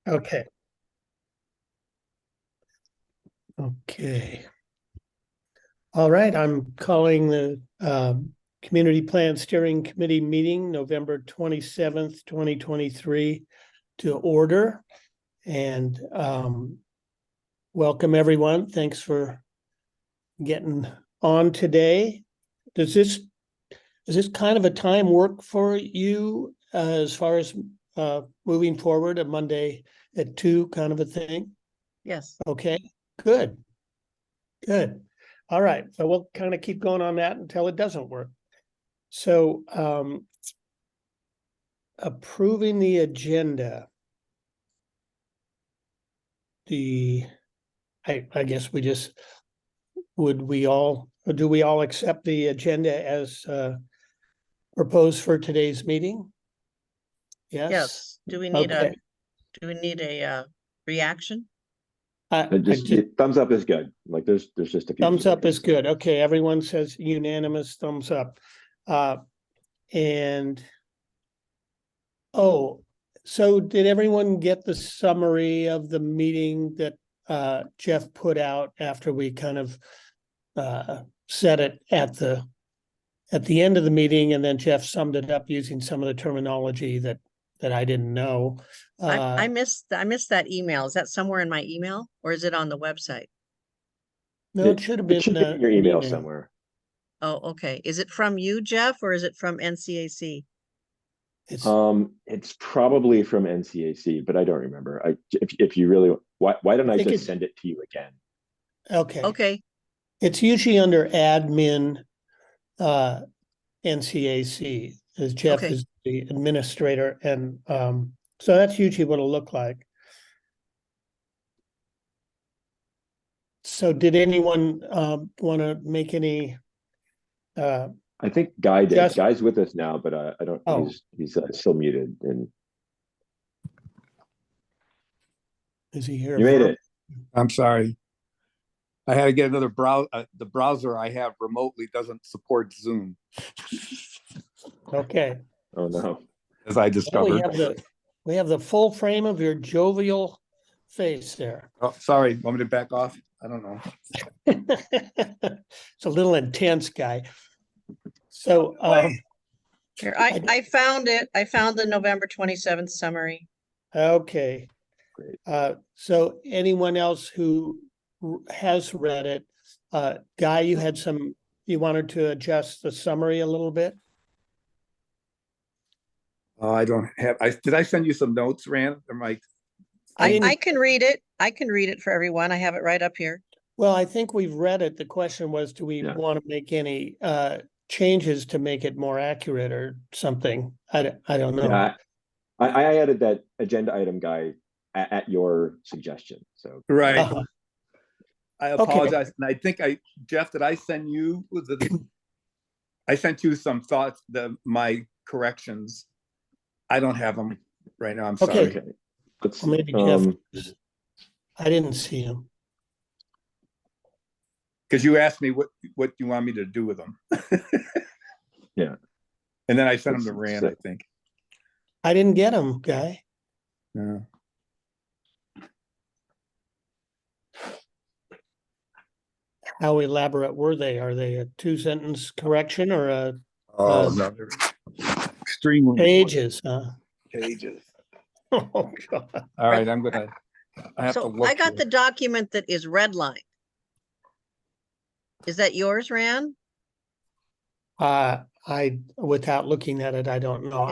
Okay. Okay. All right, I'm calling the Community Plan Steering Committee meeting, November 27th, 2023 to order. And welcome everyone. Thanks for getting on today. Does this kind of a time work for you as far as moving forward, a Monday at 2 kind of a thing? Yes. Okay, good. Good. All right, so we'll kind of keep going on that until it doesn't work. So approving the agenda. I guess we just, do we all accept the agenda as proposed for today's meeting? Yes? Yes. Do we need a reaction? Thumbs up is good. Like there's just a few thumbs up is good. Okay, everyone says unanimous thumbs up. And so did everyone get the summary of the meeting that Jeff put out after we kind of said it at the end of the meeting, and then Jeff summed it up using some of the terminology that I didn't know. I missed that email. Is that somewhere in my email or is it on the website? No, it should have been in your email somewhere. Oh, okay. Is it from you, Jeff, or is it from NCAC? It's probably from NCAC, but I don't remember. If you really, why don't I just send it to you again? Okay. Okay. It's usually under admin NCAC, as Jeff is the administrator, and so that's usually what it'll look like. So did anyone want to make any I think Guy did. Guy's with us now, but I don't. He's still muted. And is he here? You made it. I'm sorry. I had to get another browser. The browser I have remotely doesn't support Zoom. Okay. Oh no. As I discovered. We have the full frame of your jovial face there. Oh, sorry. Want me to back off? I don't know. It's a little intense, Guy. So here, I found it. I found the November 27th summary. Okay. Great. So anyone else who has read it, Guy, you wanted to adjust the summary a little bit? I don't have. Did I send you some notes, Rand? Or Mike? I can read it. I can read it for everyone. I have it right up here. Well, I think we've read it. The question was, do we want to make any changes to make it more accurate or something? I don't know. Yeah, I added that agenda item, Guy, at your suggestion. So right. I apologize. Okay. And I think Jeff, did I send you I sent you some thoughts, my corrections. I don't have them right now. I'm sorry. Okay. Well, maybe Jeff, I didn't see him. Because you asked me what you want me to do with them. Yeah. And then I sent them to Rand, I think. I didn't get them, Guy. No. How elaborate were they? Are they a 2-sentence correction or a no, they're extremely pages, huh? Pages. Oh God. All right, I have to look. I got the document that is redlined. Is that yours, Rand? Without looking at it, I don't know.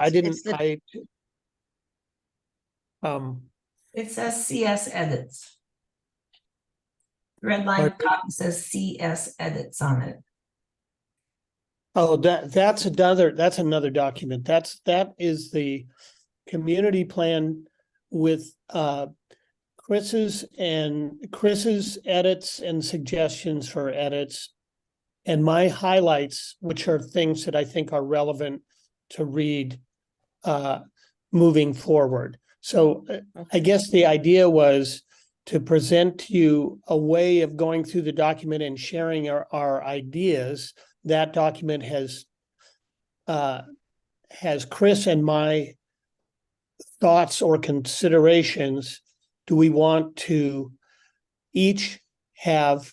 It says CS edits. Red line copy says CS edits on it. Oh, that's another document. That is the community plan with Chris's edits and suggestions for edits, and my highlights, which are things that I think are relevant to read moving forward. So I guess the idea was to present to you a way of going through the document and sharing our ideas. That document has Chris and my thoughts or considerations do we want to each have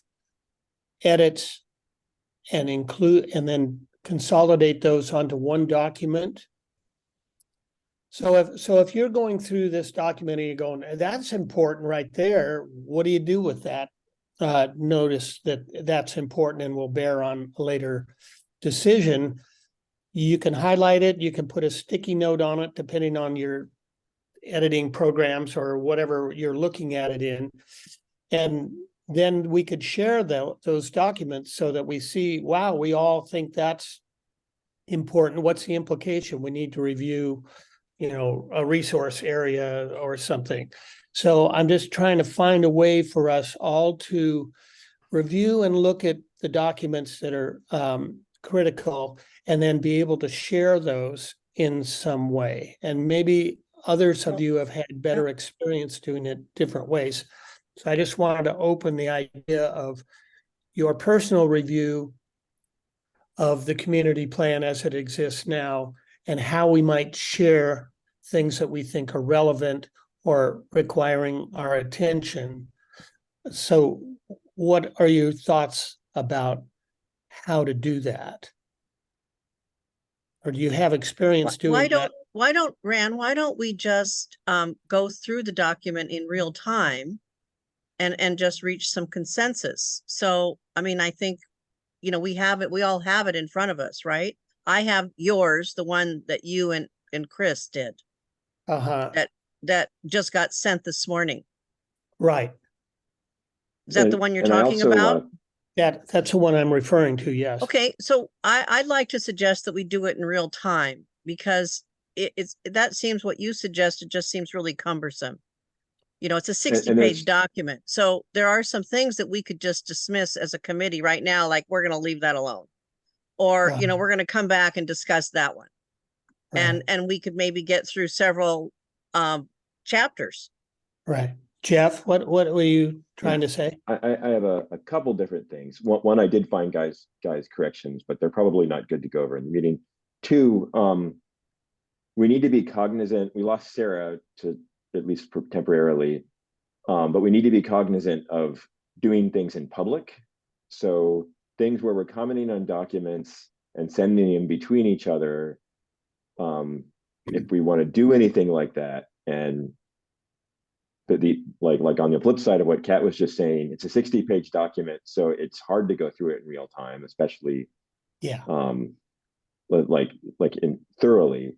edits and include, and then consolidate those onto one document? So if you're going through this document and you're going, that's important right there, what do you do with that? Notice that that's important and will bear on a later decision. You can highlight it, you can put a sticky note on it, depending on your editing programs or whatever you're looking at it in. And then we could share those documents so that we see, wow, we all think that's important. What's the implication? We need to review, a resource area or something. So I'm just trying to find a way for us all to review and look at the documents that are critical, and then be able to share those in some way. And maybe others of you have had better experience doing it different ways. So I just wanted to open the idea of your personal review of the community plan as it exists now, and how we might share things that we think are relevant or requiring our attention. So what are your thoughts about how to do that? Or do you have experience doing that? Why don't we just go through the document in real time and just reach some consensus? So, I mean, I think, we all have it in front of us, right? I have yours, the one that you and Chris did. That just got sent this morning. Right. Is that the one you're talking about? That's the one I'm referring to, yes. Okay, so I'd like to suggest that we do it in real time, because that seems, what you suggested just seems really cumbersome. It's a 60-page document. So there are some things that we could just dismiss as a committee right now, like we're going to leave that alone. Or, we're going to come back and discuss that one. Right. And we could maybe get through several chapters. Right. Jeff, what were you trying to say? I have a couple different things. One, I did find guys corrections, but they're probably not good to go over in the meeting. Two, we need to be cognizant. We lost Sarah, to at least temporarily, but we need to be cognizant of doing things in public. So things where we're commenting on documents and sending them between each other, if we want to do anything like that, and like on the flip side of what Kat was just saying, it's a 60-page document, so it's hard to go through it in real time, especially thoroughly.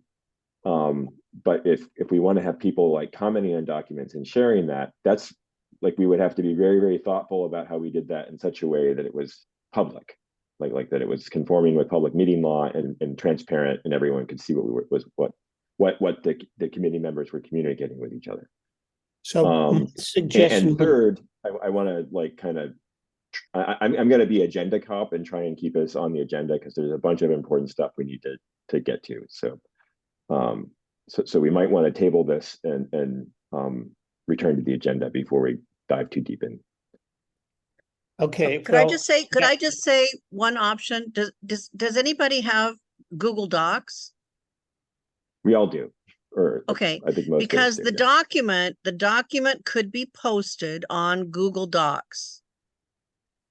But if we want to have people like commenting on documents and sharing that, that's like, we would have to be very, very thoughtful about how we did that in such a way that it was public, like that it was conforming with public meeting law and transparent, and everyone could see what the committee members were communicating with each other. So suggestion. And third, I want to I'm going to be agenda cop and try and keep us on the agenda, because there's a bunch of important stuff we need to get to. So so we might want to table this and return to the agenda before we dive too deep in. Okay. Could I just say one option? Does anybody have Google Docs? We all do. Okay, I think most, because the document could be posted on Google Docs,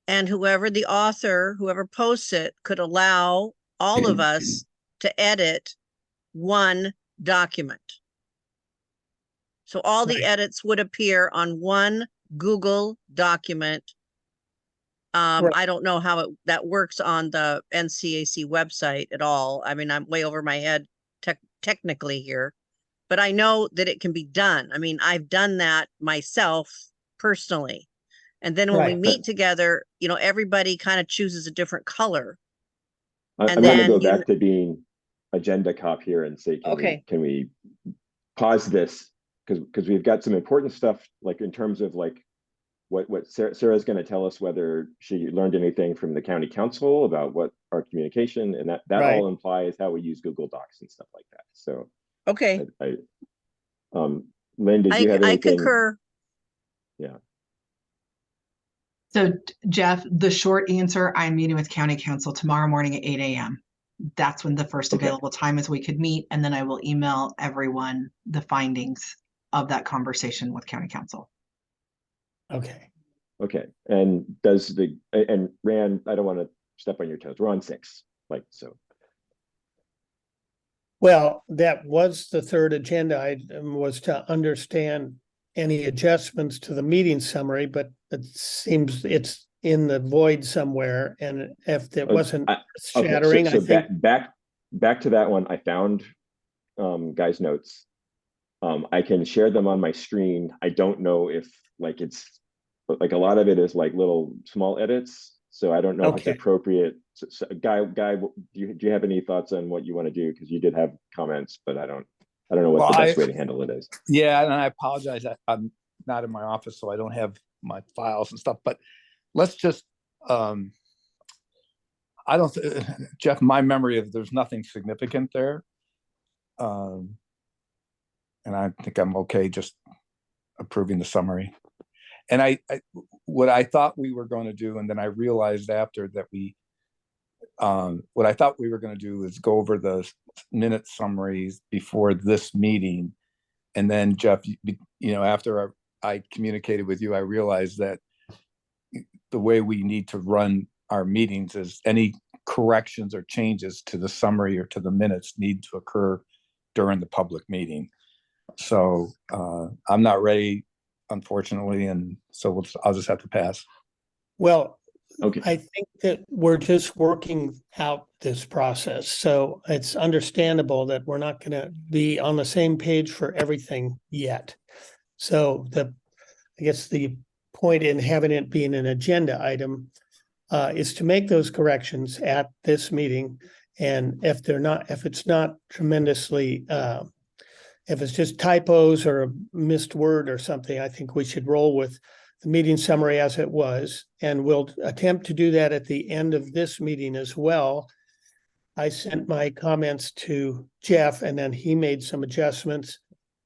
and whoever posts it could allow all of us to edit one document. So all the edits would appear on one Google document. I don't know how that works on the NCAC website at all. I mean, I'm way over my head technically here. But I know that it can be done. I mean, I've done that myself personally. And then when we meet together, everybody kind of chooses a different color. I'm going to go back to being agenda cop here and say, can we pause this? Because we've got some important stuff, like in terms of like what Sarah's going to tell us, whether she learned anything from the county council about what our communication, and that all implies how we use Google Docs and stuff like that. So. Okay. Lynn, did you have anything? I concur. Yeah. So Jeff, the short answer, I'm meeting with county council tomorrow morning at 8 a.m. that's when the first Okay. available time is we could meet, and then I will email everyone the findings of that conversation with county council. Okay. Okay, and and Rand, I don't want to step on your toes. We're on 6, like, so. Well, that was the third agenda item, was to understand any adjustments to the meeting summary, but it seems it's in the void somewhere. And if it wasn't Okay, shattering, I think, back to that one. I found guys' notes. I can share them on my screen. I don't know if like but like a lot of it is like little small edits. So I don't know if it's Okay. appropriate. So, Guy, do you have any thoughts on what you want to do? Because you did have comments, but I don't know what Well, the best way to handle it is. Yeah, and I apologize. I'm not in my office, so I don't have my files and stuff, but let's just, Jeff, my memory of there's nothing significant there. And I think I'm okay just approving the summary. And what I thought we were going to do, and then I realized after that what I thought we were going to do is go over the minute summaries before this meeting. And then Jeff, after I communicated with you, I realized that the way we need to run our meetings is any corrections or changes to the summary or to the minutes need to occur during the public meeting. So I'm not ready, unfortunately, and so I'll just have to pass. well, Okay. I think that we're just working out this process. So it's understandable that we're not going to be on the same page for everything yet. So I guess the point in having it being an agenda item is to make those corrections at this meeting. And if it's not tremendously, if it's just typos or a missed word or something, I think we should roll with the meeting summary as it was, and we'll attempt to do that at the end of this meeting as well. I sent my comments to Jeff, and then he made some adjustments.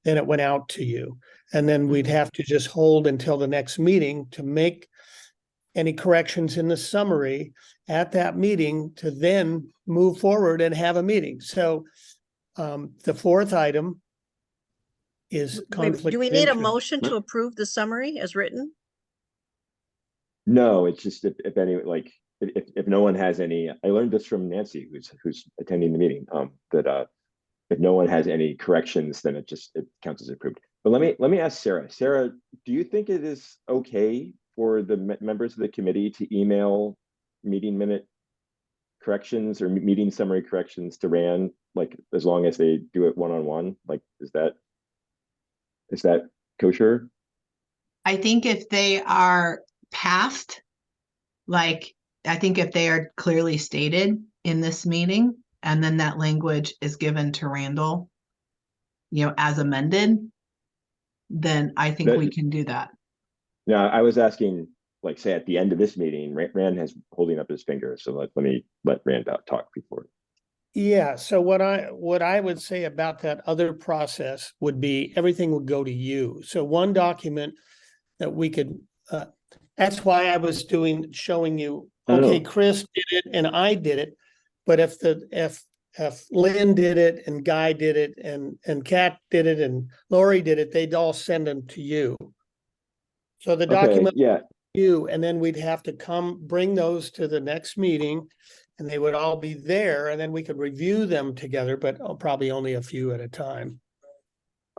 Then it went out to you. And then we'd have to just hold until the next meeting to make any corrections in the summary at that meeting to then move forward and have a meeting. So the fourth item is conflict. Do we of need a interest. motion to approve the summary as written? No, it's just if any, like if no one has any, I learned this from Nancy, who's attending the meeting, that if no one has any corrections, then it counts as approved. But let me ask Sarah. Sarah, do you think it is okay for the members of the committee to email meeting minute corrections or meeting summary corrections to Rand, like as long as they do it one-on-one? Like, is that kosher? I think if they are passed, like, I think if they are clearly stated in this meeting, and then that language is given to Randall, as amended, then I think we can do that. Now, I was asking, like, say at the end of this meeting, Rand has holding up his finger, so let me let Rand talk before. Yeah, so what I would say about that other process would be everything would go to you. So one document that we could, that's why I was showing you, okay, Chris did it and I did it. But if Lynn did it and Guy did it and Kat did it and Lori did it, they'd all send them to you. So the document, you, and then we'd have to bring those to the next meeting. And they would all be there, and then we could review them together, but probably only a few at a time.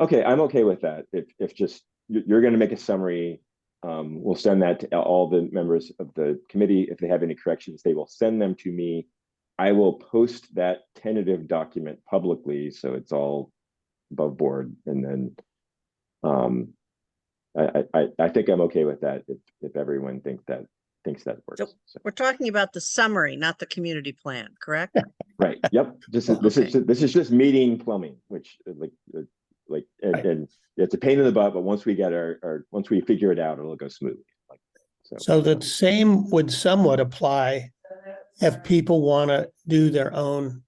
Okay, I'm okay with that. If just you're going to make a summary, we'll send that to all the members of the committee. If they have any corrections, they will send them to me. I will post that tentative document publicly, so it's all above board. And then, I think I'm okay with that. If everyone thinks that works. So we're talking about the summary, not the community plan, correct? Right. Yep. This is just meeting plumbing, which and it's a pain in the butt, but once we get once we figure it out, it'll go smoothly. So the same would somewhat apply if people want to do their own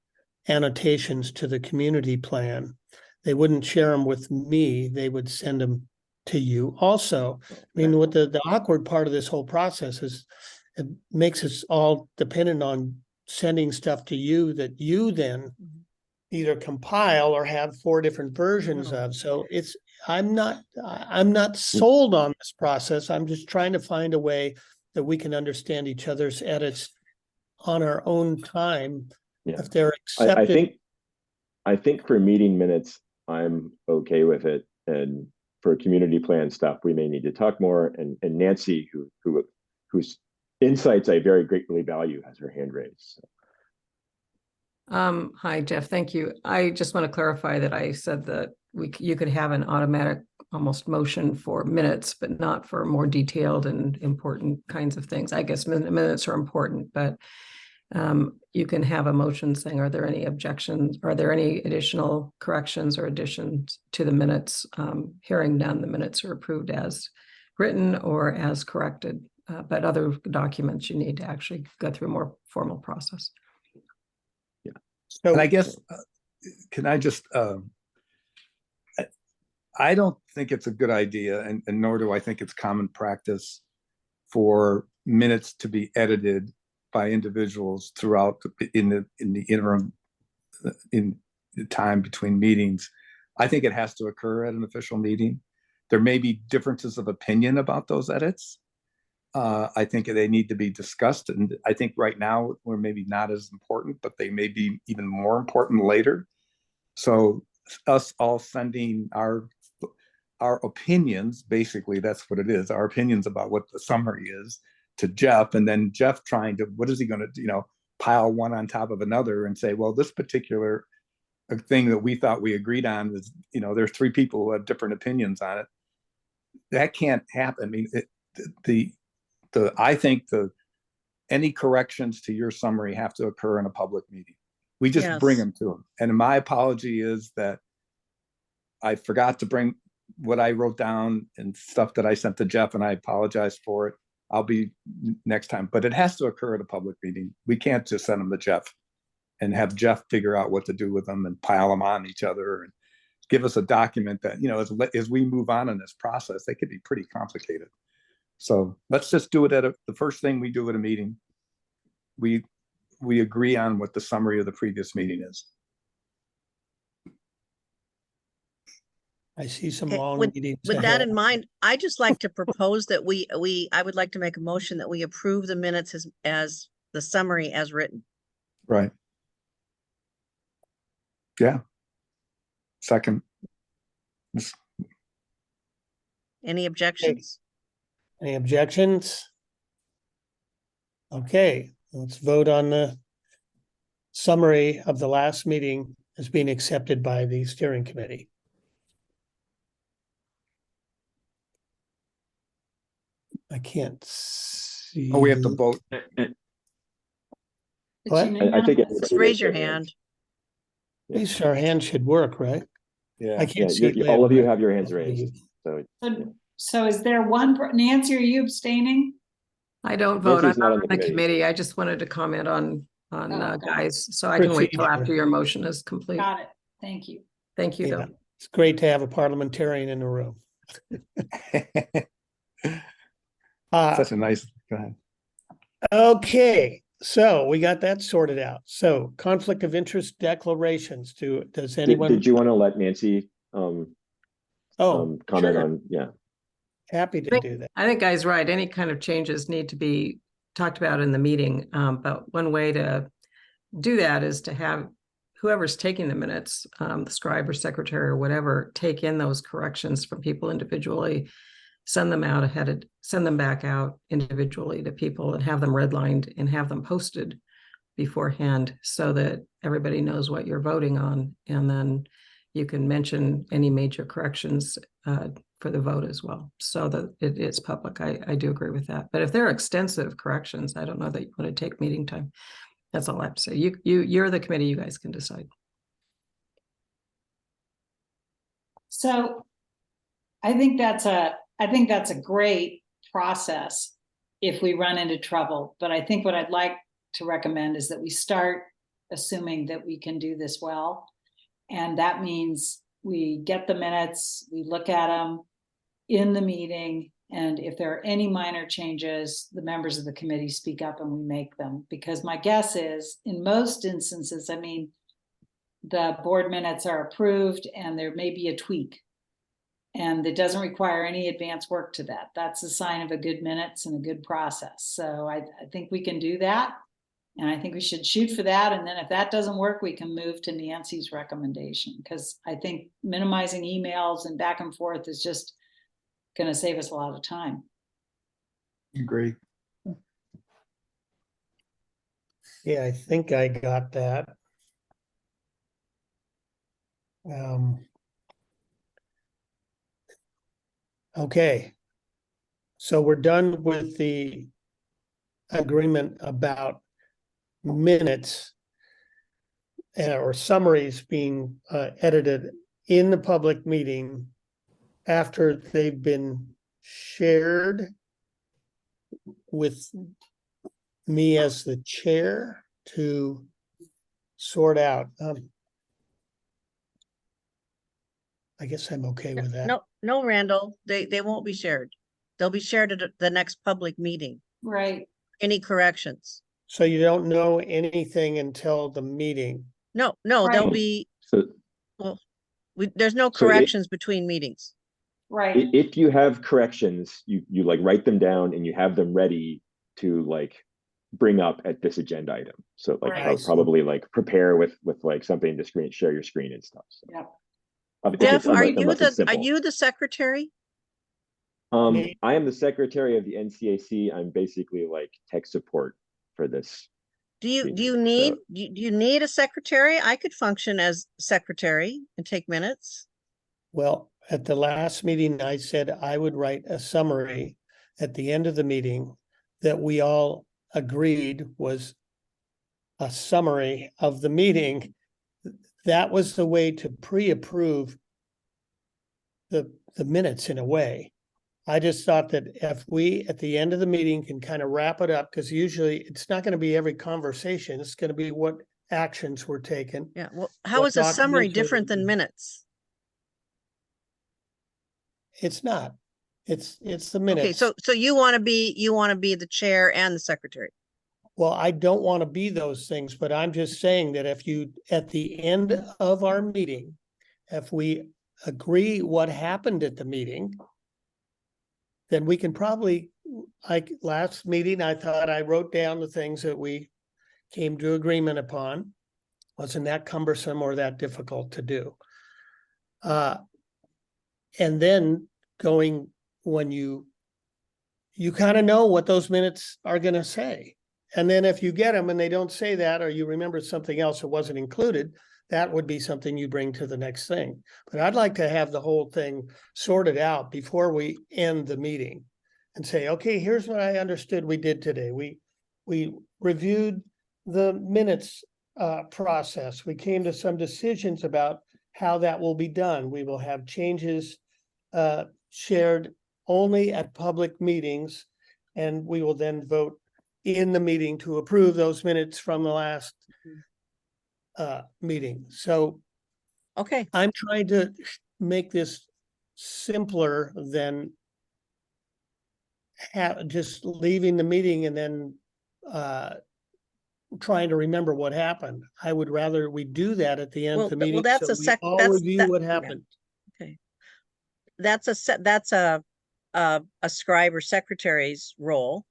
annotations to the community plan. They wouldn't share them with me. They would send them to you also. I mean, what the awkward part of this whole process is, it makes us all dependent on sending stuff to you that you then either compile or have 4 different versions No. of. So I'm not sold on this process. I'm just trying to find a way that we can understand each other's edits on our own time. Yeah. If they're I accepted. I think for meeting minutes, I'm okay with it. And for community plan stuff, we may need to talk more. And Nancy, whose insights I very greatly value, has her hand raised. So. Hi, Jeff. Thank you. I just want to clarify that I said that you could have an automatic almost motion for minutes, but not for more detailed and important kinds of things. I guess minutes are important, but you can have a motion saying, are there any objections? Are there any additional corrections or additions to the minutes? Hearing none, the minutes are approved as written or as corrected. But other documents, you need to actually go through a more formal process. So And I guess, can I just, I don't think it's a good idea, and nor do I think it's common practice for minutes to be edited by individuals throughout in the interim, in the time between meetings. I think it has to occur at an official meeting. There may be differences of opinion about those edits. I think they need to be discussed, and I think right now we're maybe not as important, but they may be even more important later. So us all sending our opinions, basically that's what it is, our opinions about what the summary is, to Jeff, and then Jeff trying to, what is he going to, pile one on top of another and say, well, this particular thing that we thought we agreed on is, there's 3 people who have different opinions on it. That can't happen. I mean, I think any corrections to your summary have to occur in a public meeting. We just bring Yes. them to them. And my apology is that I forgot to bring what I wrote down and stuff that I sent to Jeff, and I apologize for it. I'll be next time, but it has to occur at a public meeting. We can't just send them to Jeff and have Jeff figure out what to do with them and pile them on each other and give us a document that, as we move on in this process, they could be pretty complicated. So let's just do it the first thing we do at a meeting. We agree on what the summary of the previous meeting is. I see some Okay, long with- meetings. With that ahead. in mind, I just like to propose that I would like to make a motion that we approve the minutes as the summary as written. Right. Yeah. Second. Any objections? Any objections? Okay, let's vote on the summary of the last meeting as being accepted by the steering committee. I can't see. Oh, we have to vote. What? I think Just raise your hand. At least our hand should work, right? I Yeah. can't Yeah, see. all of you Liv. have your hands raised. So So is there one, Nancy, are you abstaining? I don't vote. I'm Nancy's not not on on the the committee. committee. I just wanted to comment on Oh. guys, so I can wait till Procedure. after your motion is complete. Got it. Thank you. Thank you, Yeah. though. It's great to have a parliamentarian in the room. Such a nice, go ahead. Okay, so we got that sorted out. So conflict of interest declarations. Does anyone? did you want to let Nancy Oh, comment sure. on? Yeah. Happy to Thank- do that. I think Guy's right. Any kind of changes need to be talked about in the meeting. But one way to do that is to have whoever's taking the minutes, the scribe or secretary or whatever, take in those corrections from people individually, send them back out individually to people and have them redlined and have them posted beforehand so that everybody knows what you're voting on. And then you can mention any major corrections for the vote as well, so that it is public. I do agree with that. But if there are extensive corrections, I don't know that you want to take meeting time. That's all I have to say. You're the committee, you guys can decide. So I think that's a great process if we run into trouble. But I think what I'd like to recommend is that we start assuming that we can do this well. And that means we get the minutes, we look at them in the meeting, And if there are any minor changes, the members of the committee speak up and we make them. Because my guess is, in most instances, I mean, the board minutes are approved and there may be a tweak. And it doesn't require any advanced work to that. That's a sign of a good minutes and a good process. So I think we can do that. And I think we should shoot for that. And then if that doesn't work, we can move to Nancy's recommendation. Because I think minimizing emails and back and forth is just going to save us a lot of time. Agree. Yeah, I think I got that. Okay. So we're done with the agreement about minutes or summaries being edited in the public meeting after they've been shared with me as the chair to sort out. I guess I'm okay with that. No, Randall, they won't be shared. They'll be shared at the next public meeting. Right. Any corrections? So you don't know anything until the meeting. No, there'll Right. be, So there's no So it- corrections between meetings. Right. if you have corrections, you like write them down and you have them ready to like bring up at this agenda item. So like Right. probably like prepare with like something to share your screen and stuff. So, Yep. if Jeff, it's- are unless it's simple. you the secretary? Me? I am the secretary of the NCAC. I'm basically like tech support for this. Do you meeting, need, so- do you need a secretary? I could function as secretary and take minutes. Well, at the last meeting, I said I would write a summary at the end of the meeting that we all agreed was a summary of the meeting. That was the way to pre-approve the minutes in a way. I just thought that if we, at the end of the meeting, can kind of wrap it up, because usually it's not going to be every conversation. It's going to be what actions were taken. Yeah, well, how What is a summary documents are different than reviewed? minutes? It's not. It's the Okay, minutes. so you want to be the chair and the secretary. Well, I don't want to be those things, but I'm just saying that if you, at the end of our meeting, if we agree what happened at the meeting, then we can probably, like last meeting, I thought I wrote down the things that we came to agreement upon. Wasn't that cumbersome or that difficult to do. And then going, when you kind of know what those minutes are going to say. And then if you get them and they don't say that, or you remember something else that wasn't included, that would be something you bring to the next thing. But I'd like to have the whole thing sorted out before we end the meeting and say, okay, here's what I understood we did today. We reviewed the minutes process. We came to some decisions about how that will be done. We will have changes shared only at public meetings, and we will then vote in the meeting to approve those minutes from the last meeting. So Okay, I'm trying to make this simpler than just leaving the meeting and then trying to remember what happened. I would rather we do that at the end Well, of the well, meeting. that's so a we all review what happened. that's a scribe or secretary's role,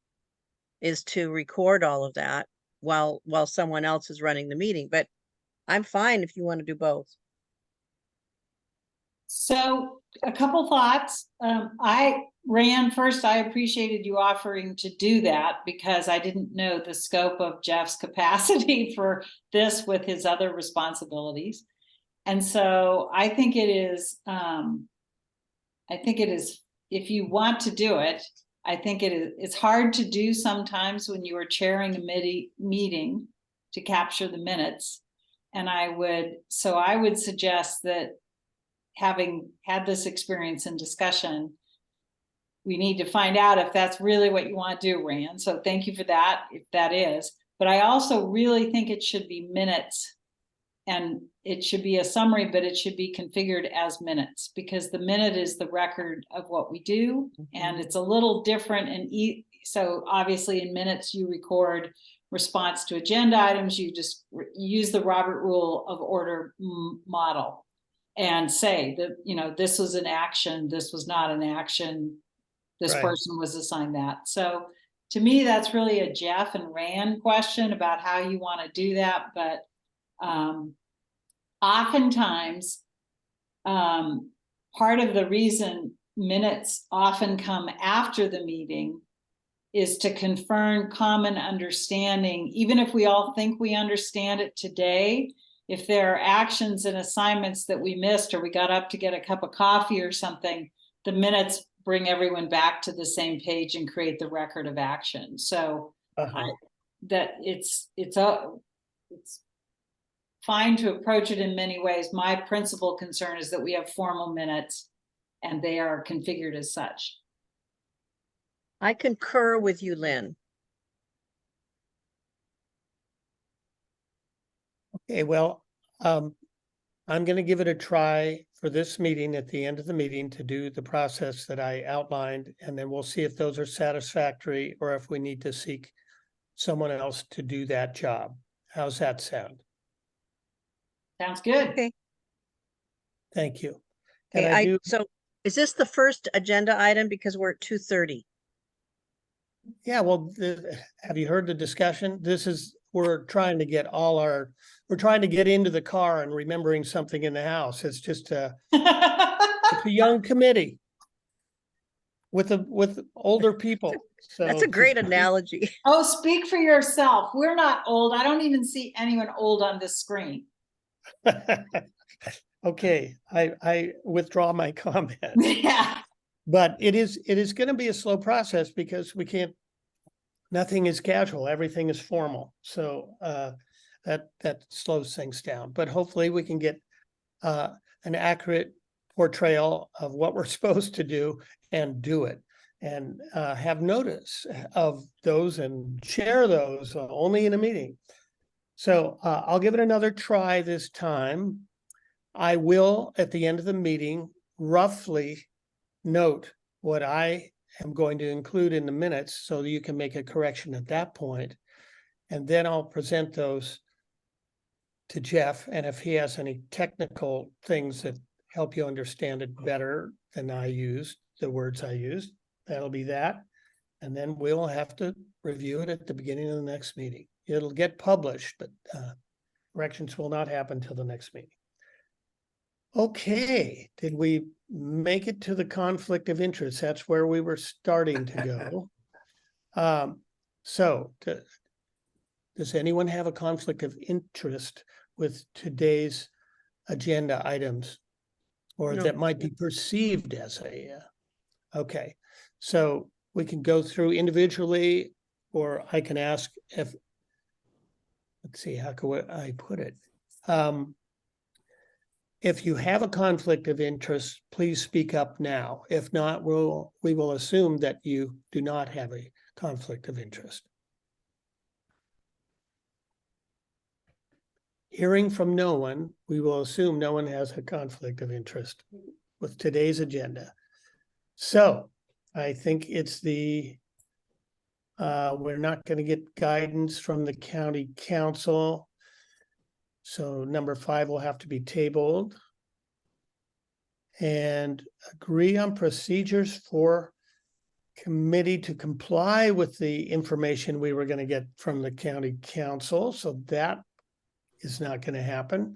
is to record all of that while someone else is running the meeting, but I'm fine if you want to do both. So a couple thoughts. First, I appreciated you offering to do that because I didn't know the scope of Jeff's capacity for this with his other responsibilities. And so I think it is, if you want to do it, I think it's hard to do sometimes when you are chairing a meeting to capture the minutes. And I would suggest that, having had this experience and discussion, we need to find out if that's really what you want to do, Rand. So thank you for that, if that is. But I also really think it should be minutes and it should be a summary, but it should be configured as minutes, because the minute is the record of what we do. And it's a little different, and so obviously in minutes you record response to agenda items. You just use the Robert Rule of Order model and say that, you know, this was an action, this was not an action, this Right. person was assigned that. So to me, that's really a Jeff and Rand question about how you want to do that. But oftentimes, part of the reason minutes often come after the meeting is to confirm common understanding. Even if we all think we understand it today, if there are actions and assignments that we missed, or we got up to get a cup of coffee or something, the minutes bring everyone back to the same page and create the record of action. So that it's fine to approach it in many ways. My principal concern is that we have formal minutes and they are configured as such. I concur with you, Lynn. Okay, well, I'm going to give it a try for this meeting, at the end of the meeting, to do the process that I outlined, and then we'll see if those are satisfactory or if we need to seek someone else to do that job. How's that sound? Sounds good. Okay. Thank you. And Okay, so is this the first agenda item, because we're at 2:30? Yeah, well, have you heard the discussion? We're trying to get we're trying to get into the car and remembering something in the house. It's just it's a young committee with older people. So That's a great analogy. Oh, speak for yourself. We're not old. I don't even see anyone old on this screen. Okay, I withdraw my comment. Yeah. But it is going to be a slow process because nothing is casual, everything is formal. So that slows things down. But hopefully we can get an accurate portrayal of what we're supposed to do and do it, and have notice of those and share those only in a meeting. So I'll give it another try this time. I will, at the end of the meeting, roughly note what I am going to include in the minutes so that you can make a correction at that point. And then I'll present those to Jeff. And if he has any technical things that help you understand it better than I used, the words I used, that'll be that. And then we'll have to review it at the beginning of the next meeting. It'll get published, but corrections will not happen till the next meeting. Okay, did we make it to the conflict of interest? That's where we were starting to go. Does anyone have a conflict of interest with today's agenda items, or No. that might be perceived as okay, so we can go through individually, or I can ask if, let's see, how could I put it? If you have a conflict of interest, please speak up now. If not, we will assume that you do not have a conflict of interest. Hearing from no one, we will assume no one has a conflict of interest with today's agenda. So I think it's we're not going to get guidance from the county council. So number 5 will have to be tabled. And agree on procedures for committee to comply with the information we were going to get from the county council. So that is not going to happen.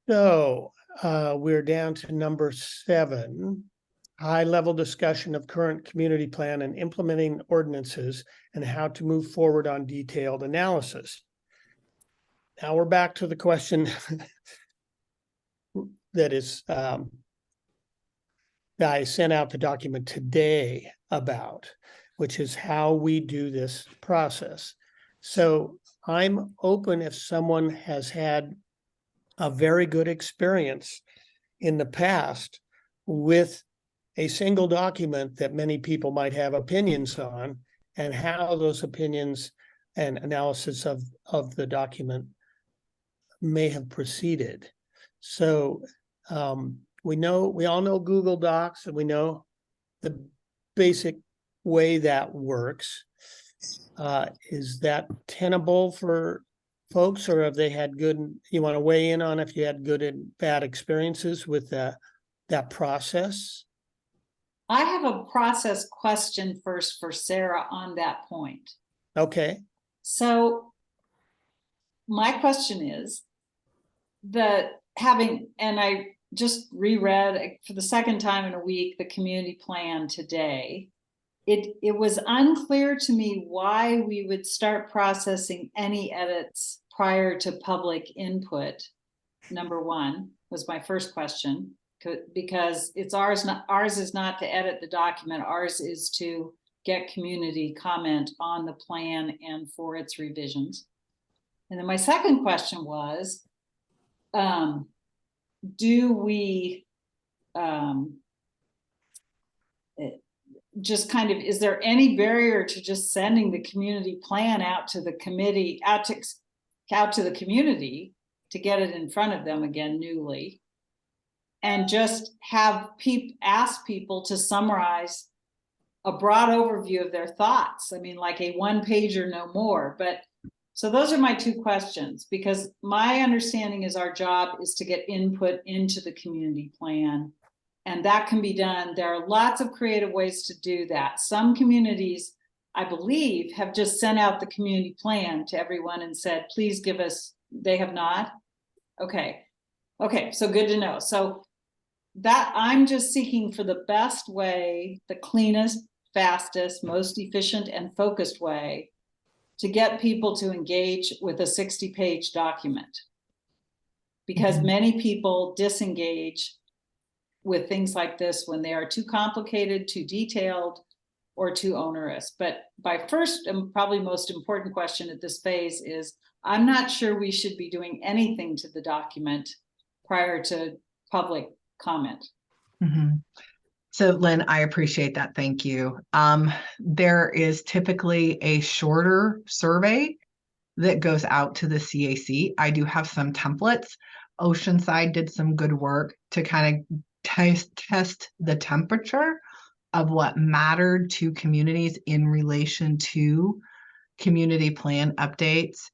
So we're down to number 7. High-level discussion of current community plan and implementing ordinances and how to move forward on detailed analysis. Now we're back to the question that is that I sent out the document today about, which is how we do this process. So I'm open if someone has had a very good experience in the past with a single document that many people might have opinions on, and how those opinions and analysis of the document may have proceeded. So we all know Google Docs, and we know the basic way that works. Is that tenable for folks, or have they had good, you want to weigh in on if you had good and bad experiences with that process? I have a process question first for Sarah on that point. Okay. So my question is that and I just reread for the second time in a week, the community plan today. It was unclear to me why we would start processing any edits prior to public input. Number one was my first question, because ours is not to edit the document. Ours is to get community comment on the plan and for its revisions. And then my second question was, do we just kind of, is there any barrier to just sending the community plan out to the committee, out to the community to get it in front of them again newly, and just have ask people to summarize a broad overview of their thoughts? I mean, like a 1 page or no more. But so those are my two questions, because my understanding is our job is to get input into the community plan, and that can be done. There are lots of creative ways to do that. Some communities, I believe, have just sent out the community plan to everyone and said, please give us, they have not? Okay, so good to know. So that I'm just seeking for the best way, the cleanest, fastest, most efficient and focused way to get people to engage with a 60-page document. Because many people disengage with things like this when they are too complicated, too detailed, or too onerous. But my first and probably most important question at this phase is, I'm not sure we should be doing anything to the document prior to public comment. Mhm. So Lynn, I appreciate that. Thank you. There is typically a shorter survey that goes out to the CAC. I do have some templates. Oceanside did some good work to kind of test the temperature of what mattered to communities in relation to community plan updates.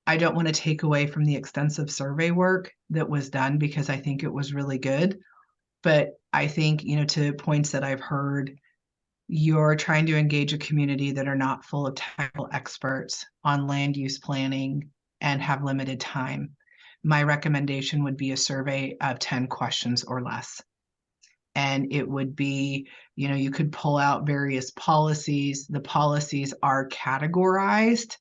I don't want to take away from the extensive survey work that was done, because I think it was really good. But I think, to points that I've heard, you're trying to engage a community that are not full of technical experts on land use planning and have limited time. My recommendation would be a survey of 10 questions or less. And it would be, you could pull out various policies. The policies are categorized,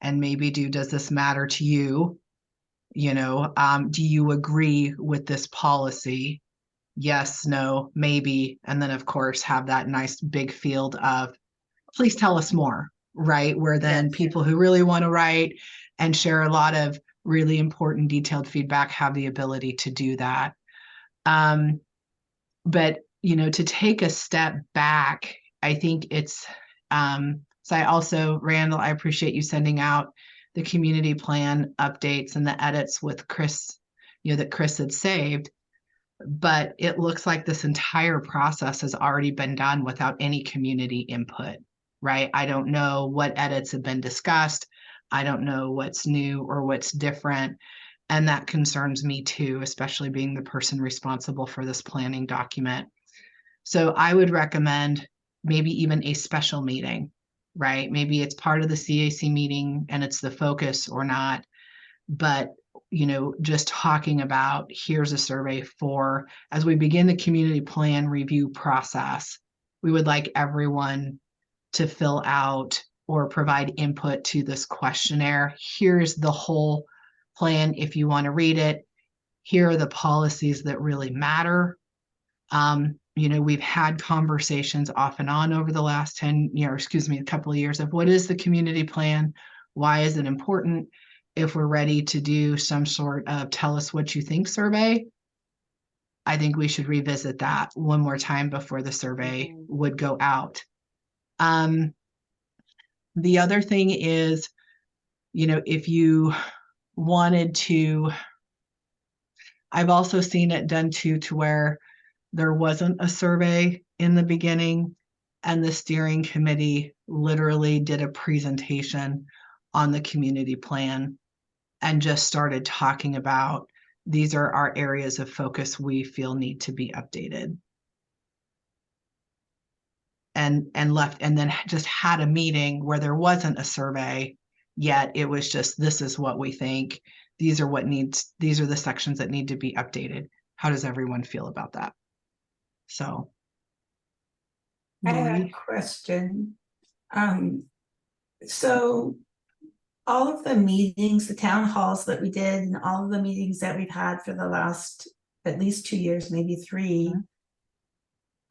and maybe does this matter to you? Do you agree with this policy? Yes, no, maybe. And then of course have that nice big field of, please tell us more, right? Where then people who really want to write and share a lot of really important detailed feedback have the ability to do that. But, to take a step back, I think it's, so I also, Randall, I appreciate you sending out the community plan updates and the edits with Chris, that Chris had saved. But it looks like this entire process has already been done without any community input, right? I don't know what edits have been discussed. I don't know what's new or what's different. And that concerns me too, especially being the person responsible for this planning document. So I would recommend maybe even a special meeting, right? Maybe it's part of the CAC meeting and it's the focus or not, but just talking about, here's a survey for, as we begin the community plan review process, we would like everyone to fill out or provide input to this questionnaire. Here's the whole plan if you want to read it. Here are the policies that really matter. We've had conversations off and on over the last a couple of years of what is the community plan? Why is it important? If we're ready to do some sort of tell us what you think survey, I think we should revisit that one more time before the survey would go out. The other thing is, if you wanted to, I've also seen it done too, to where there wasn't a survey in the beginning and the steering committee literally did a presentation on the community plan and just started talking about, these are our areas of focus we feel need to be updated. And left, and then just had a meeting where there wasn't a survey yet. It was just, this is what we think. These are the sections that need to be updated. How does everyone feel about that? So. I have a Lori? question. So all of the meetings, the town halls that we did, and all of the meetings that we've had for the last at least 2 years, maybe 3,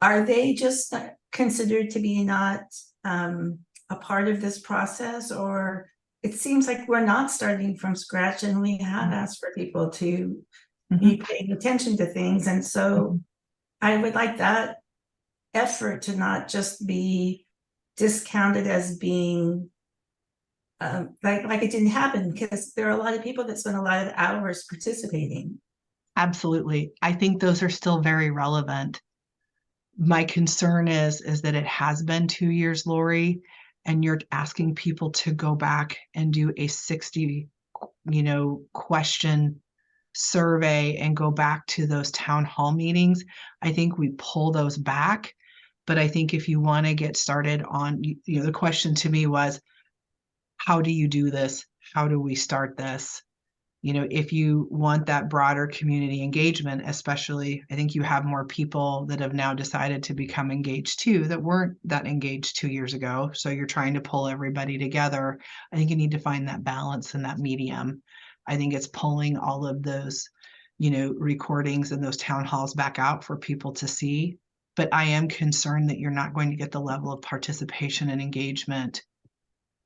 are they just considered to be not a part of this process? Or it seems like we're not starting from scratch, and we have asked for people to be paying attention to things. And so I would like that effort to not just be discounted as being like it didn't happen, because there are a lot of people that spend a lot of hours participating. Absolutely. I think those are still very relevant. My concern is that it has been 2 years, Lori, and you're asking people to go back and do a 60, question survey and go back to those town hall meetings. I think we pull those back. But I think if you want to get started on, the question to me was, how do you do this? How do we start this? If you want that broader community engagement, especially, I think you have more people that have now decided to become engaged too, that weren't that engaged 2 years ago. So you're trying to pull everybody together. I think you need to find that balance and that medium. I think it's pulling all of those, recordings and those town halls back out for people to see. But I am concerned that you're not going to get the level of participation and engagement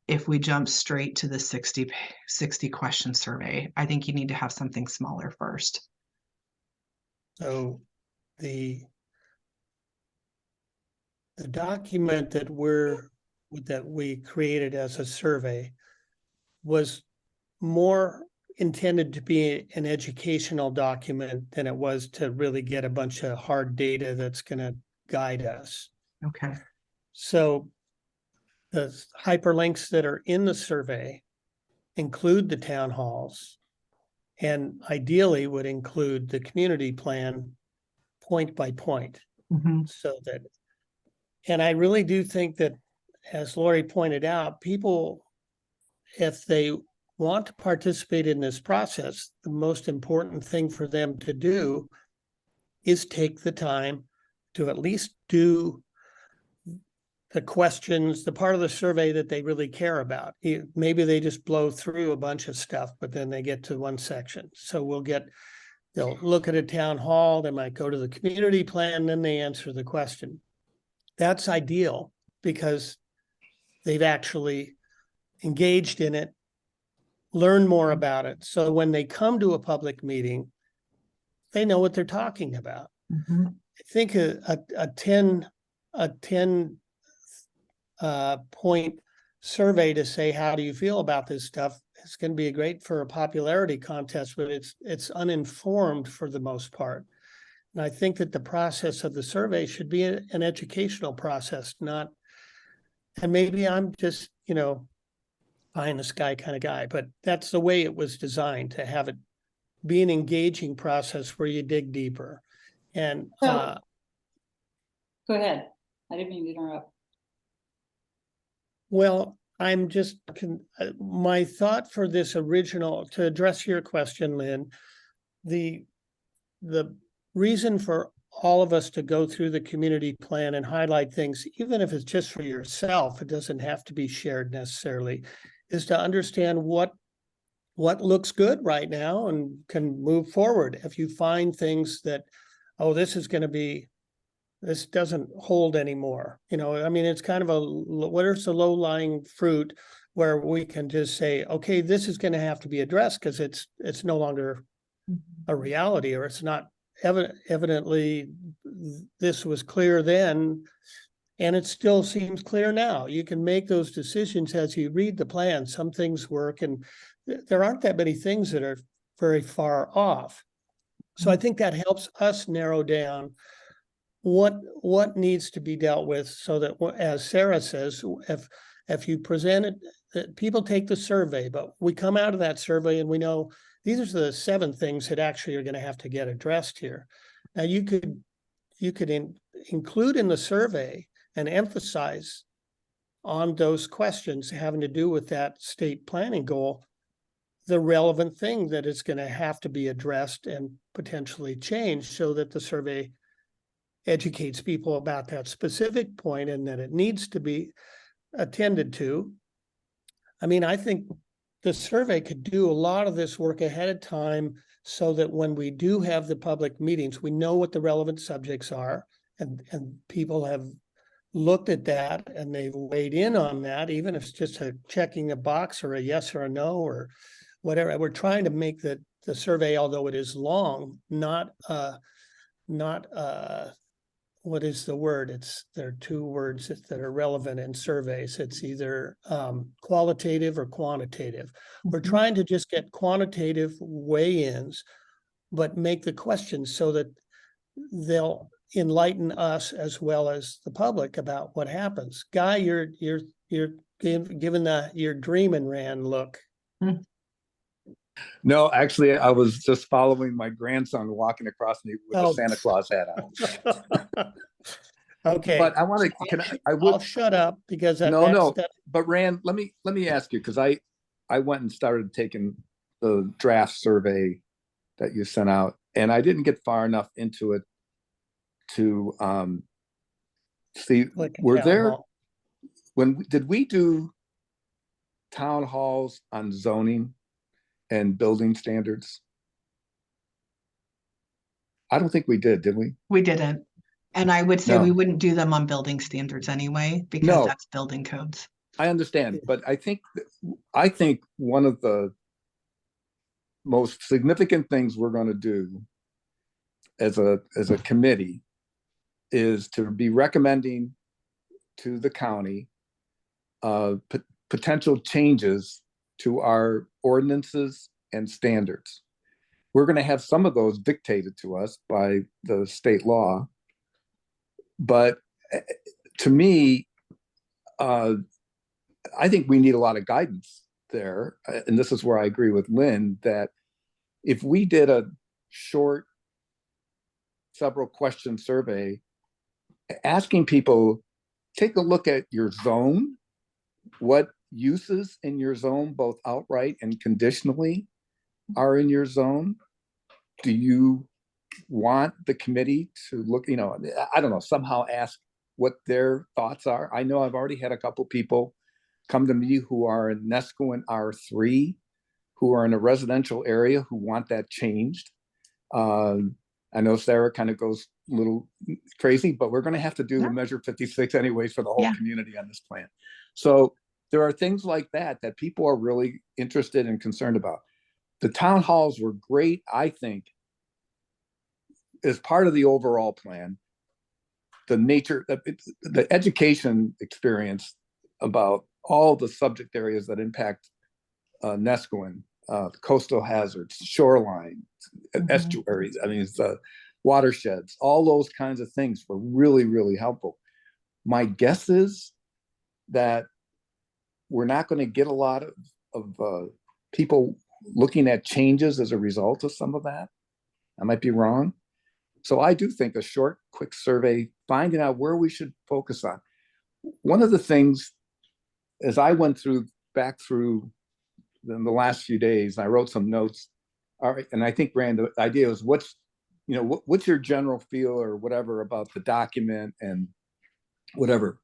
if we jump straight to the 60 question survey. I think you need to have something smaller first. So the document that we created as a survey was more intended to be an educational document than it was to really get a bunch of hard data that's going to guide us. Okay. So the hyperlinks that are in the survey include the town halls and ideally would include the community plan point by point. So that, and I really do think that, as Lori pointed out, people, if they want to participate in this process, the most important thing for them to do is take the time to at least do the questions, the part of the survey that they really care about. Maybe they just blow through a bunch of stuff, but then they get to one section. So they'll look at a town hall, they might go to the community plan, then they answer the question. That's ideal because they've actually engaged in it, learn more about it. So when they come to a public meeting, they know what they're talking about. I think a 10 point survey to say, how do you feel about this stuff? It's going to be great for a popularity contest, but it's uninformed for the most part. And I think that the process of the survey should be an educational process, not, and maybe I'm just, pie in the sky kind of guy, but that's the way it was designed, to have it be an engaging process where you dig deeper. And So- Go ahead. I didn't mean to interrupt. well, I'm just, my thought for this original, to address your question, Lynn, the reason for all of us to go through the community plan and highlight things, even if it's just for yourself, it doesn't have to be shared necessarily, is to understand what looks good right now and can move forward. If you find things that, oh, this doesn't hold anymore. It's kind of what is the low-lying fruit where we can just say, okay, this is going to have to be addressed because it's no longer a reality, or it's not evidently this was clear then And it still seems clear now. You can make those decisions as you read the plan. Some things work, and there aren't that many things that are very far off. So I think that helps us narrow down what needs to be dealt with, so that, as Sarah says, if you present it, that people take the survey, but we come out of that survey and we know these are the 7 things that actually are going to have to get addressed here. Now you could include in the survey and emphasize on those questions having to do with that state planning goal, the relevant thing that is going to have to be addressed and potentially changed, so that the survey educates people about that specific point and that it needs to be attended to. I mean, I think the survey could do a lot of this work ahead of time, so that when we do have the public meetings, we know what the relevant subjects are, and people have looked at that and they've weighed in on that, even if it's just a checking a box or a yes or a no or whatever. We're trying to make the survey, although it is long, not what is the word? There are 2 words that are relevant in surveys. It's either qualitative or quantitative. We're trying to just get quantitative weigh-ins, but make the questions so that they'll enlighten us as well as the public about what happens. Guy, you're giving your dreaming Rand look. No, actually, I was just following my grandson walking across me with a Santa Claus hat on. Okay. But I want to, I'll shut up because no. But Rand, let me ask you, because I went and started taking the draft survey that you sent out, and I didn't get far enough into it to see, were there, did we do town halls on zoning and building standards? I don't think we did we? We didn't. And I would say No. we wouldn't do them on building standards anyway, because No. that's building codes. I understand, but I think one of the most significant things we're going to do as a committee is to be recommending to the county potential changes to our ordinances and standards. We're going to have some of those dictated to us by the state law, but to me, I think we need a lot of guidance there. And this is where I agree with Lynn, that if we did a short, several question survey, asking people, take a look at your zone, what uses in your zone, both outright and conditionally, are in your zone. Do you want the committee to look, I don't know, somehow ask what their thoughts are? I know I've already had a couple people come to me who are in Nescoin R3, who are in a residential area, who want that changed. I know Sarah kind of goes a little crazy, but we're going to have to do Measure 56 anyways for the whole community on this plan. So there are things like that people are really interested and concerned about. The town halls were great, I think, as part of the overall plan. The nature, the education experience about all the subject areas that impact Nescoin, coastal hazards, shoreline, estuaries, watersheds, all those kinds of things were really, really helpful. My guess is that we're not going to get a lot of people looking at changes as a result of some of that. I might be wrong. So I do think a short, quick survey, finding out where we should focus on. One of the things, as I went back through the last few days, I wrote some notes. All right, and I think, Rand, the idea is what's your general feel or whatever about the document and whatever.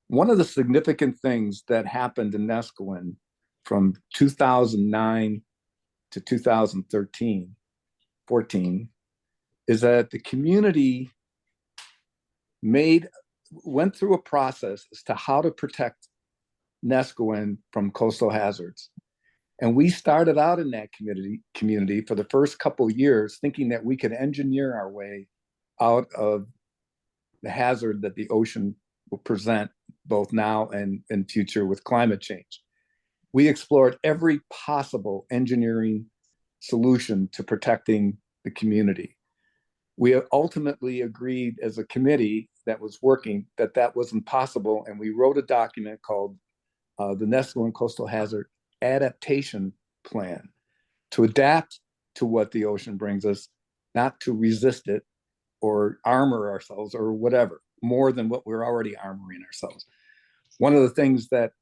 One of the significant things that happened in Nescoin from 2009 to 2013, 14, is that the community went through a process as to how to protect Nescoin from coastal hazards. And we started out in that community for the first couple of years thinking that we could engineer our way out of the hazard that the ocean will present both now and in future with climate change. We explored every possible engineering solution to protecting the community. We ultimately agreed as a committee that was working that that wasn't possible, and we wrote a document called the Nestlewind Coastal Hazard Adaptation Plan to adapt to what the ocean brings us, not to resist it or armor ourselves or whatever, more than what we're already armoring ourselves. One of the things that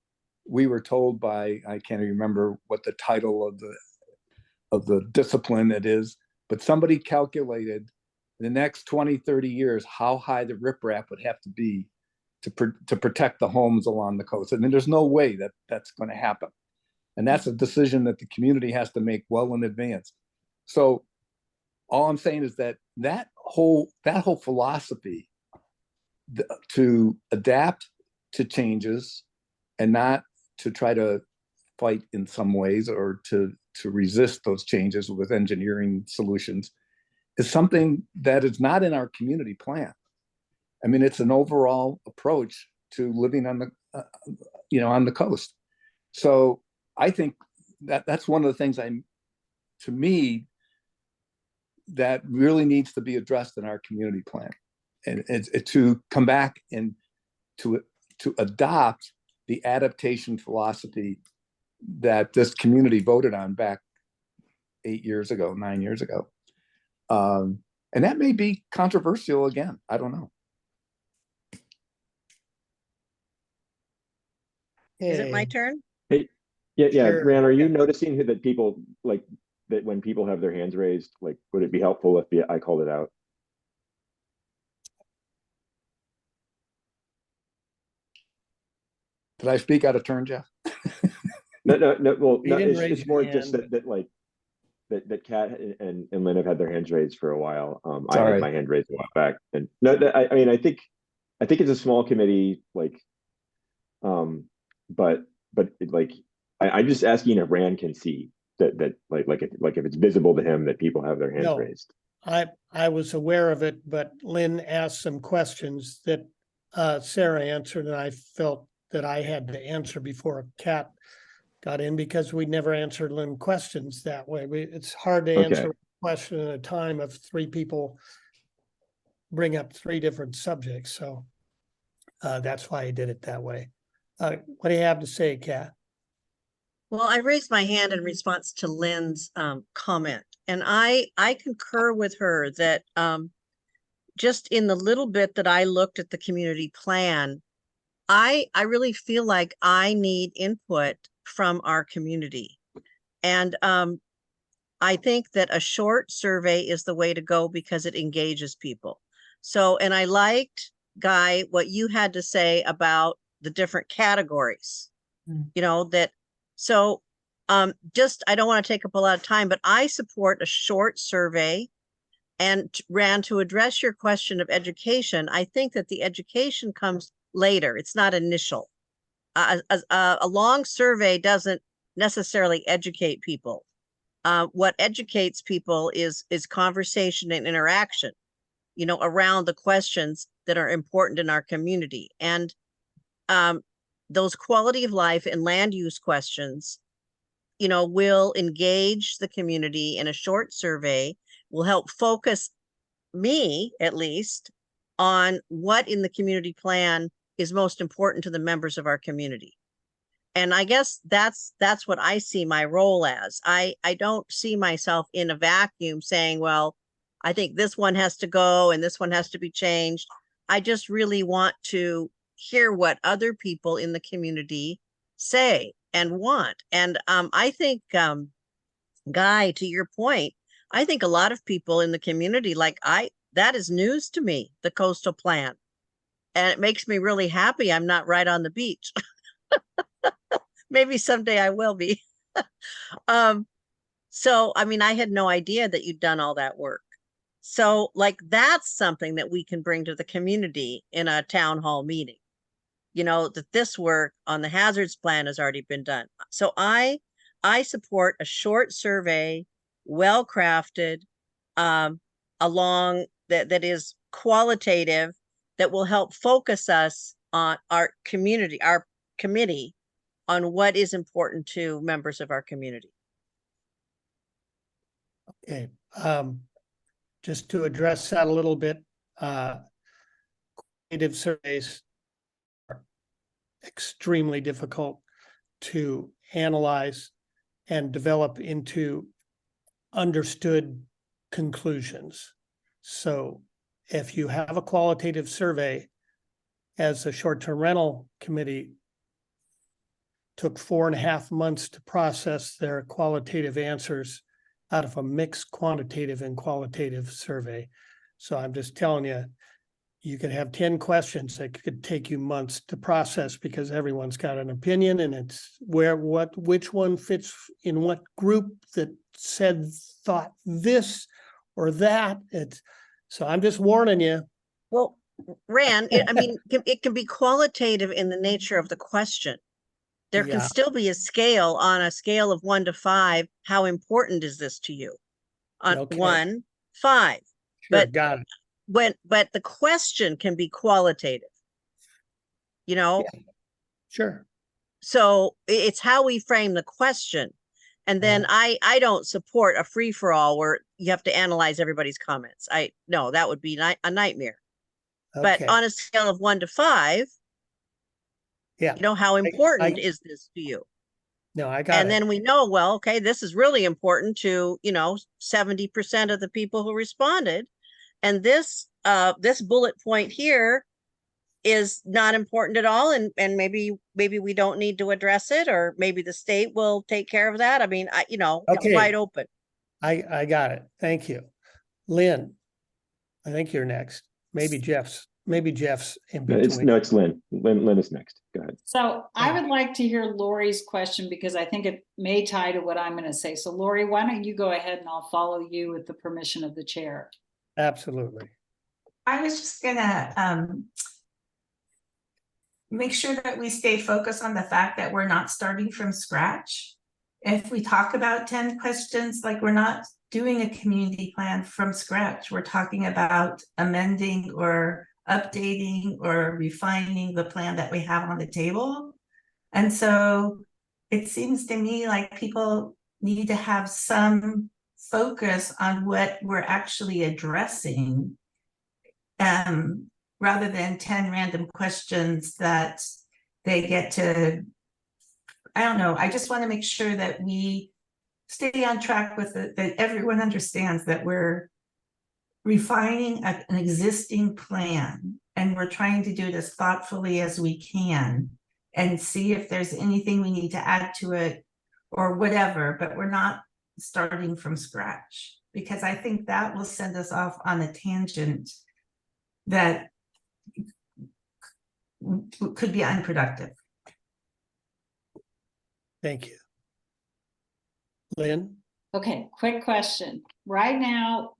we were told by, I can't even remember what the title of the discipline it is, but somebody calculated the next 20, 30 years, how high the riprap would have to be to protect the homes along the coast. I mean, there's no way that that's going to happen. And that's a decision that the community has to make well in advance. So all I'm saying is that whole philosophy to adapt to changes and not to try to fight in some ways or to resist those changes with engineering solutions is something that is not in our community plan. I mean, it's an overall approach to living on the, on the coast. So I think that's one of the things to me, that really needs to be addressed in our community plan, and it's to come back and to adopt the adaptation philosophy that this community voted on back 9 years ago. And that may be controversial again. I don't know. Is it my Okay. turn? Yeah, Sure. Rand, are you noticing that people like that when people have their hands raised, like, would it be helpful if I called it out? Did I speak out of turn, Jeff? No. Well, You no, didn't raise it's your more hand, just but- that Kat and Lynn have had their hands raised for a while. I Sorry. had my hand raised a while back, and no, I mean, I think it's a small committee, like, but like, I'm just asking if Rand can see that if it's visible to him that people have their hands No. raised. I was aware of it, but Lynn asked some questions that Sarah answered, and I felt that I had to answer before Kat got in because we never answered Lynn questions that way. It's hard to Okay. answer a question at a time if three people bring up three different subjects. So that's why I did it that way. What do you have to say, Kat? Well, I raised my hand in response to Lynn's comment, and I concur with her that just in the little bit that I looked at the community plan, I really feel like I need input from our community. And I think that a short survey is the way to go because it engages people. So, and I liked, Guy, what you had to say about the different categories, so just, I don't want to take up a lot of time, but I support a short survey. And Rand, to address your question of education, I think that the education comes later. It's not initial. A long survey doesn't necessarily educate people. What educates people is conversation and interaction, around the questions that are important in our community. And those quality of life and land use questions, will engage the community in a short survey, will help focus me, at least, on what in the community plan is most important to the members of our community. And I guess that's what I see my role as. I don't see myself in a vacuum saying, well, I think this one has to go and this one has to be changed. I just really want to hear what other people in the community say and want. And I think, Guy, to your point, I think a lot of people in the community, that is news to me, the coastal plan. And it makes me really happy I'm not right on the beach. Maybe someday I will be. So, I mean, I had no idea that you'd done all that work. So, that's something that we can bring to the community in a town hall meeting. That this work on the hazards plan has already been done. So I support a short survey, well-crafted, along that is qualitative, that will help focus us on our community, our committee, on what is important to members of our community. Okay, just to address that a little bit, quantitative surveys are extremely difficult to analyze and develop into understood conclusions. So if you have a qualitative survey, as the short-term rental committee took 4.5 months to process their qualitative answers out of a mixed quantitative and qualitative survey. So I'm just telling you, you could have 10 questions that could take you months to process because everyone's got an opinion and it's which one fits in what group that thought this or that. So I'm just warning you. Well, Rand, I mean, it can be qualitative in the nature of the question. There can Yeah. still be a scale on a scale of 1 to 5. How important is this to you? On Okay. 1, 5. Sure, But got it. But the question can be qualitative, you know? Yeah. Sure. So it's how we frame the question. And then I don't support a free for all where you have to analyze everybody's comments. No, that would be a nightmare. But Okay. on a scale of 1 to 5, Yeah. you know, how important is this to you? No, I got And it. then we know, well, okay, this is really important to, 70% of the people who responded. And this bullet point here is not important at all. And maybe we don't need to address it, or maybe the state will take care of that. I mean, it's Okay. wide open. I got it. Thank you. Lynn, I think you're next. Maybe Jeff's in between. It's Lynn. Lynn is next. Go ahead. So I would like to hear Lori's question because I think it may tie to what I'm going to say. So Lori, why don't you go ahead and I'll follow you with the permission of the chair. Absolutely. I was just gonna make sure that we stay focused on the fact that we're not starting from scratch. If we talk about 10 questions, like we're not doing a community plan from scratch. We're talking about amending or updating or refining the plan that we have on the table. And so it seems to me like people need to have some focus on what we're actually addressing, rather than 10 random questions that they get to, I don't know. I just want to make sure that we stay on track with it, that everyone understands that we're refining an existing plan and we're trying to do it as thoughtfully as we can and see if there's anything we need to add to it or whatever, but we're not starting from scratch, because I think that will send us off on a tangent that could be unproductive. Thank you. Lynn? Okay, quick question. Right now,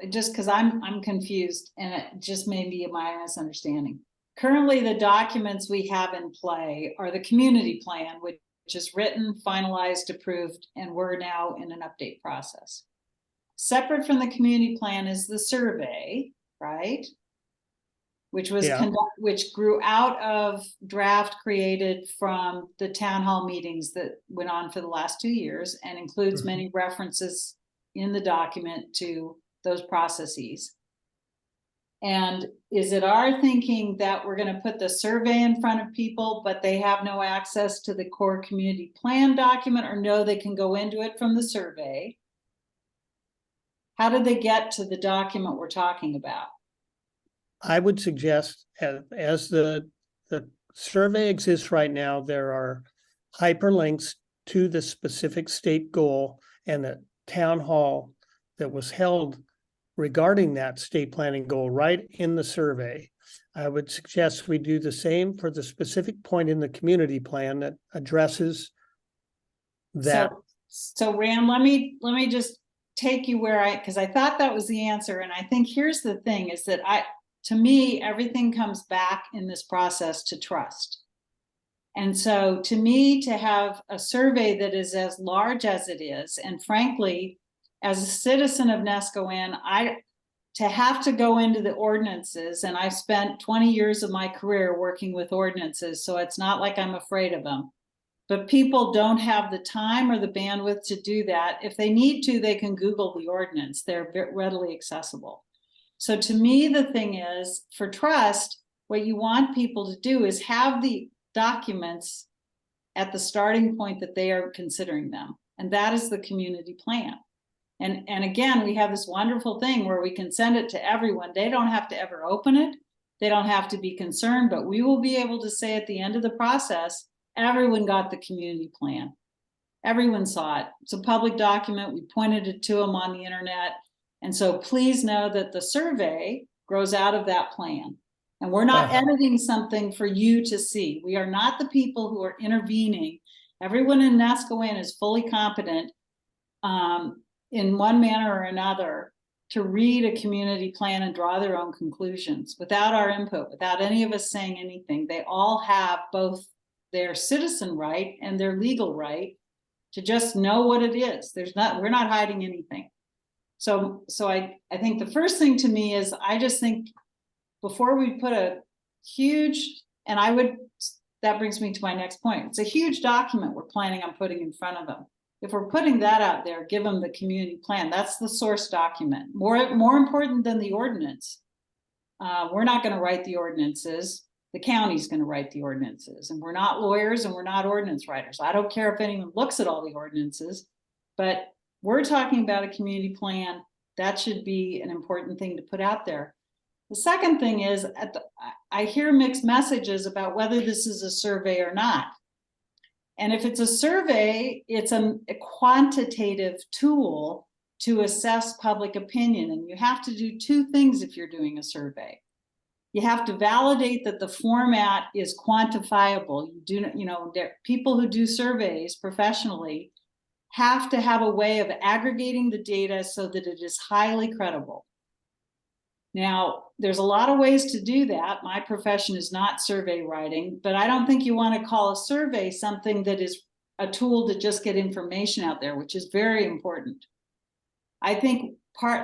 just because I'm confused and it just may be my misunderstanding. Currently, the documents we have in play are the community plan, which is written, finalized, approved, and we're now in an update process. Separate from the community plan is the survey, right? Which was which grew out of draft created from the town hall meetings that went on for the last 2 years and includes many references in the document to those processes. And is it our thinking that we're going to put the survey in front of people, but they have no access to the core community plan document, or no, they can go into it from the survey? How did they get to the document we're talking about? I would suggest as the survey exists right now, there are hyperlinks to the specific state goal and the town hall that was held regarding that state planning goal right in the survey. I would suggest we do the same for the specific point in the community plan that addresses that. So Rand, let me just take you where because I thought that was the answer. And I think here's the thing is that to me, everything comes back in this process to trust. And so to me, to have a survey that is as large as it is, and frankly, as a citizen of Nescoan, to have to go into the ordinances, and I've spent 20 years of my career working with ordinances, so it's not like I'm afraid of them. But people don't have the time or the bandwidth to do that. If they need to, they can Google the ordinance. They're readily accessible. So to me, the thing is, for trust, what you want people to do is have the documents at the starting point that they are considering them. And that is the community plan. And again, we have this wonderful thing where we can send it to everyone. They don't have to ever open it. They don't have to be concerned, but we will be able to say at the end of the process, everyone got the community plan. Everyone saw it. It's a public document. We pointed it to them on the internet. And so please know that the survey grows out of that plan. And we're not editing something for you to see. We are not the people who are intervening. Everyone in Nascoan is fully competent in one manner or another to read a community plan and draw their own conclusions without our input, without any of us saying anything. They all have both their citizen right and their legal right to just know what it is. We're not hiding anything. So I think the first thing to me is, I just think before we put a huge, that brings me to my next point. It's a huge document we're planning on putting in front of them. If we're putting that out there, give them the community plan. That's the source document. More important than the ordinance. We're not going to write the ordinances. The county's going to write the ordinances. And we're not lawyers and we're not ordinance writers. I don't care if anyone looks at all the ordinances, but we're talking about a community plan. That should be an important thing to put out there. The second thing is, I hear mixed messages about whether this is a survey or not. And if it's a survey, it's a quantitative tool to assess public opinion. And you have to do two things if you're doing a survey. You have to validate that the format is quantifiable. People who do surveys professionally have to have a way of aggregating the data so that it is highly credible. Now, there's a lot of ways to do that. My profession is not survey writing, but I don't think you want to call a survey something that is a tool to just get information out there, which is very important. I think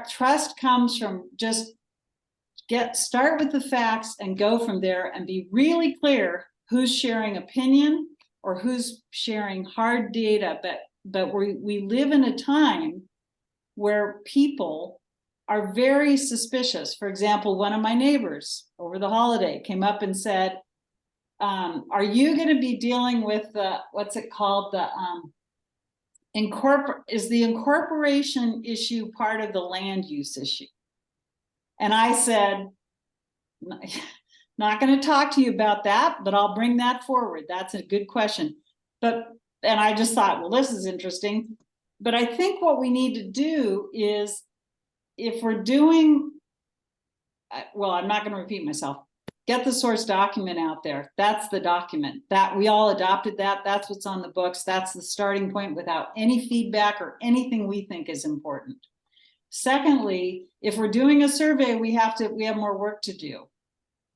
trust comes from just start with the facts and go from there and be really clear who's sharing opinion or who's sharing hard data. But we live in a time where people are very suspicious. For example, one of my neighbors over the holiday came up and said, are you going to be dealing with what's it called? Is the incorporation issue part of the land use issue? And I said, not going to talk to you about that, but I'll bring that forward. That's a good question. And I just thought, well, this is interesting. But I think what we need to do is, if we're doing, well, I'm not going to repeat myself. Get the source document out there. That's the document that we all adopted. That's what's on the books. That's the starting point without any feedback or anything we think is important. Secondly, if we're doing a survey, we have more work to do.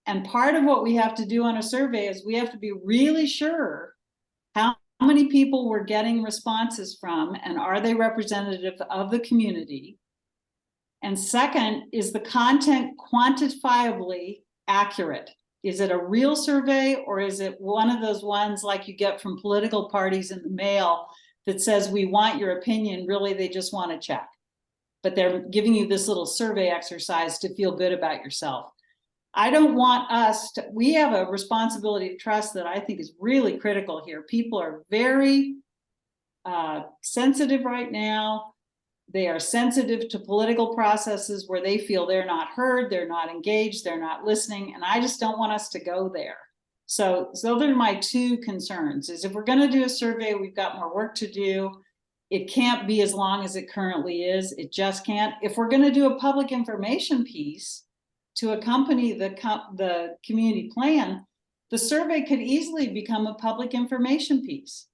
And part of what we have to do on a survey is we have to be really sure how many people we're getting responses from, and are they representative of the community? And second, is the content quantifiably accurate? Is it a real survey, or is it one of those ones like you get from political parties in the mail that says, we want your opinion, really they just want to check? But they're giving you this little survey exercise to feel good about yourself. I don't want we have a responsibility to trust that I think is really critical here. People are very sensitive right now. They are sensitive to political processes where they feel they're not heard, they're not engaged, they're not listening, and I just don't want us to go there. So those are my two concerns, is if we're going to do a survey, we've got more work to do. It can't be as long as it currently is. It just can't. If we're going to do a public information piece to accompany the community plan, the survey could easily become a public information piece.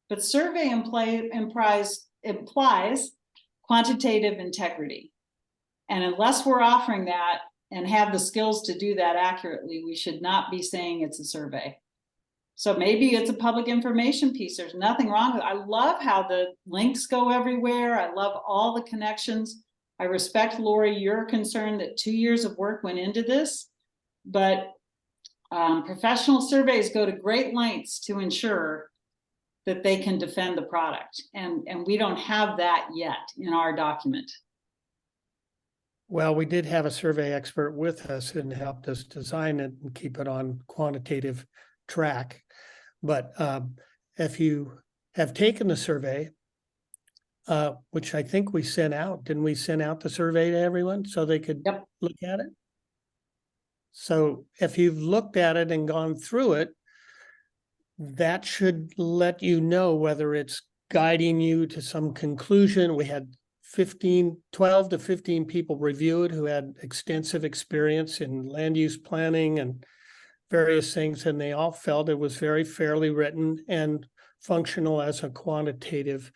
But survey implies quantitative integrity. And unless we're offering that and have the skills to do that accurately, we should not be saying it's a survey. So maybe it's a public information piece. There's nothing wrong with it. I love how the links go everywhere. I love all the connections. I respect, Lori, your concern that 2 years of work went into this, but professional surveys go to great lengths to ensure that they can defend the product. And we don't have that yet in our document. Well, we did have a survey expert with us and helped us design it and keep it on quantitative track. But if you have taken the survey, which I think we sent out, didn't we send out the survey to everyone so they could Yep. look at it? So if you've looked at it and gone through it, that should let you know whether it's guiding you to some conclusion. We had 12 to 15 people review it who had extensive experience in land use planning and various things, and they all felt it was very fairly written and functional as a quantitative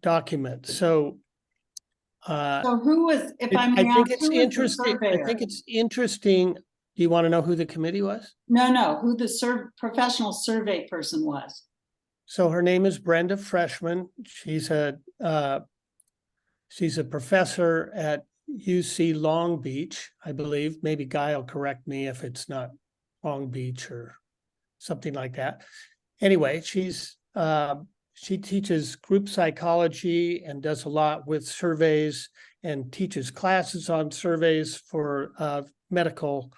document. So So who was, if I I may think ask, it's who was the interesting. I surveyor? think it's interesting. Do you want to know who the committee was? No, who the professional survey person was. So her name is Brenda Freshman. She's a professor at UC Long Beach, I believe. Maybe Guy will correct me if it's not Long Beach or something like that. Anyway, she teaches group psychology and does a lot with surveys and teaches classes on surveys for the medical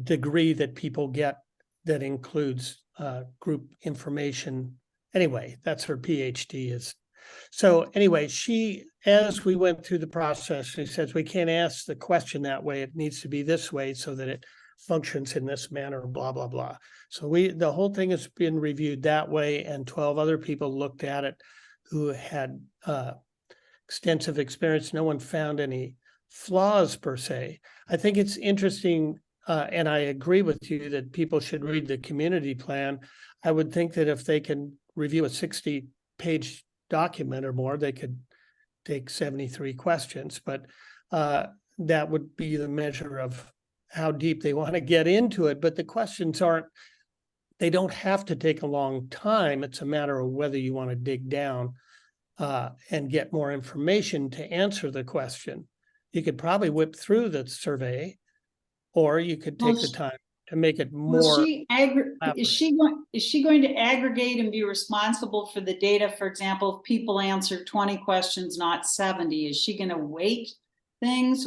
degree that people get that includes group information. Anyway, that's her PhD is. So anyway, as we went through the process, she says, we can't ask the question that way. It needs to be this way so that it functions in this manner, blah, blah, blah. So the whole thing has been reviewed that way, and 12 other people looked at it who had extensive experience. No one found any flaws per se. I think it's interesting, and I agree with you that people should read the community plan. I would think that if they can review a 60-page document or more, they could take 73 questions, but that would be the measure of how deep they want to get into it. But the questions they don't have to take a long time. It's a matter of whether you want to dig down and get more information to answer the question. You could probably whip through the survey, or you could take the time to make it more. Is she going to aggregate and be responsible for the data? For example, if people answer 20 questions, not 70, is she going to weight things?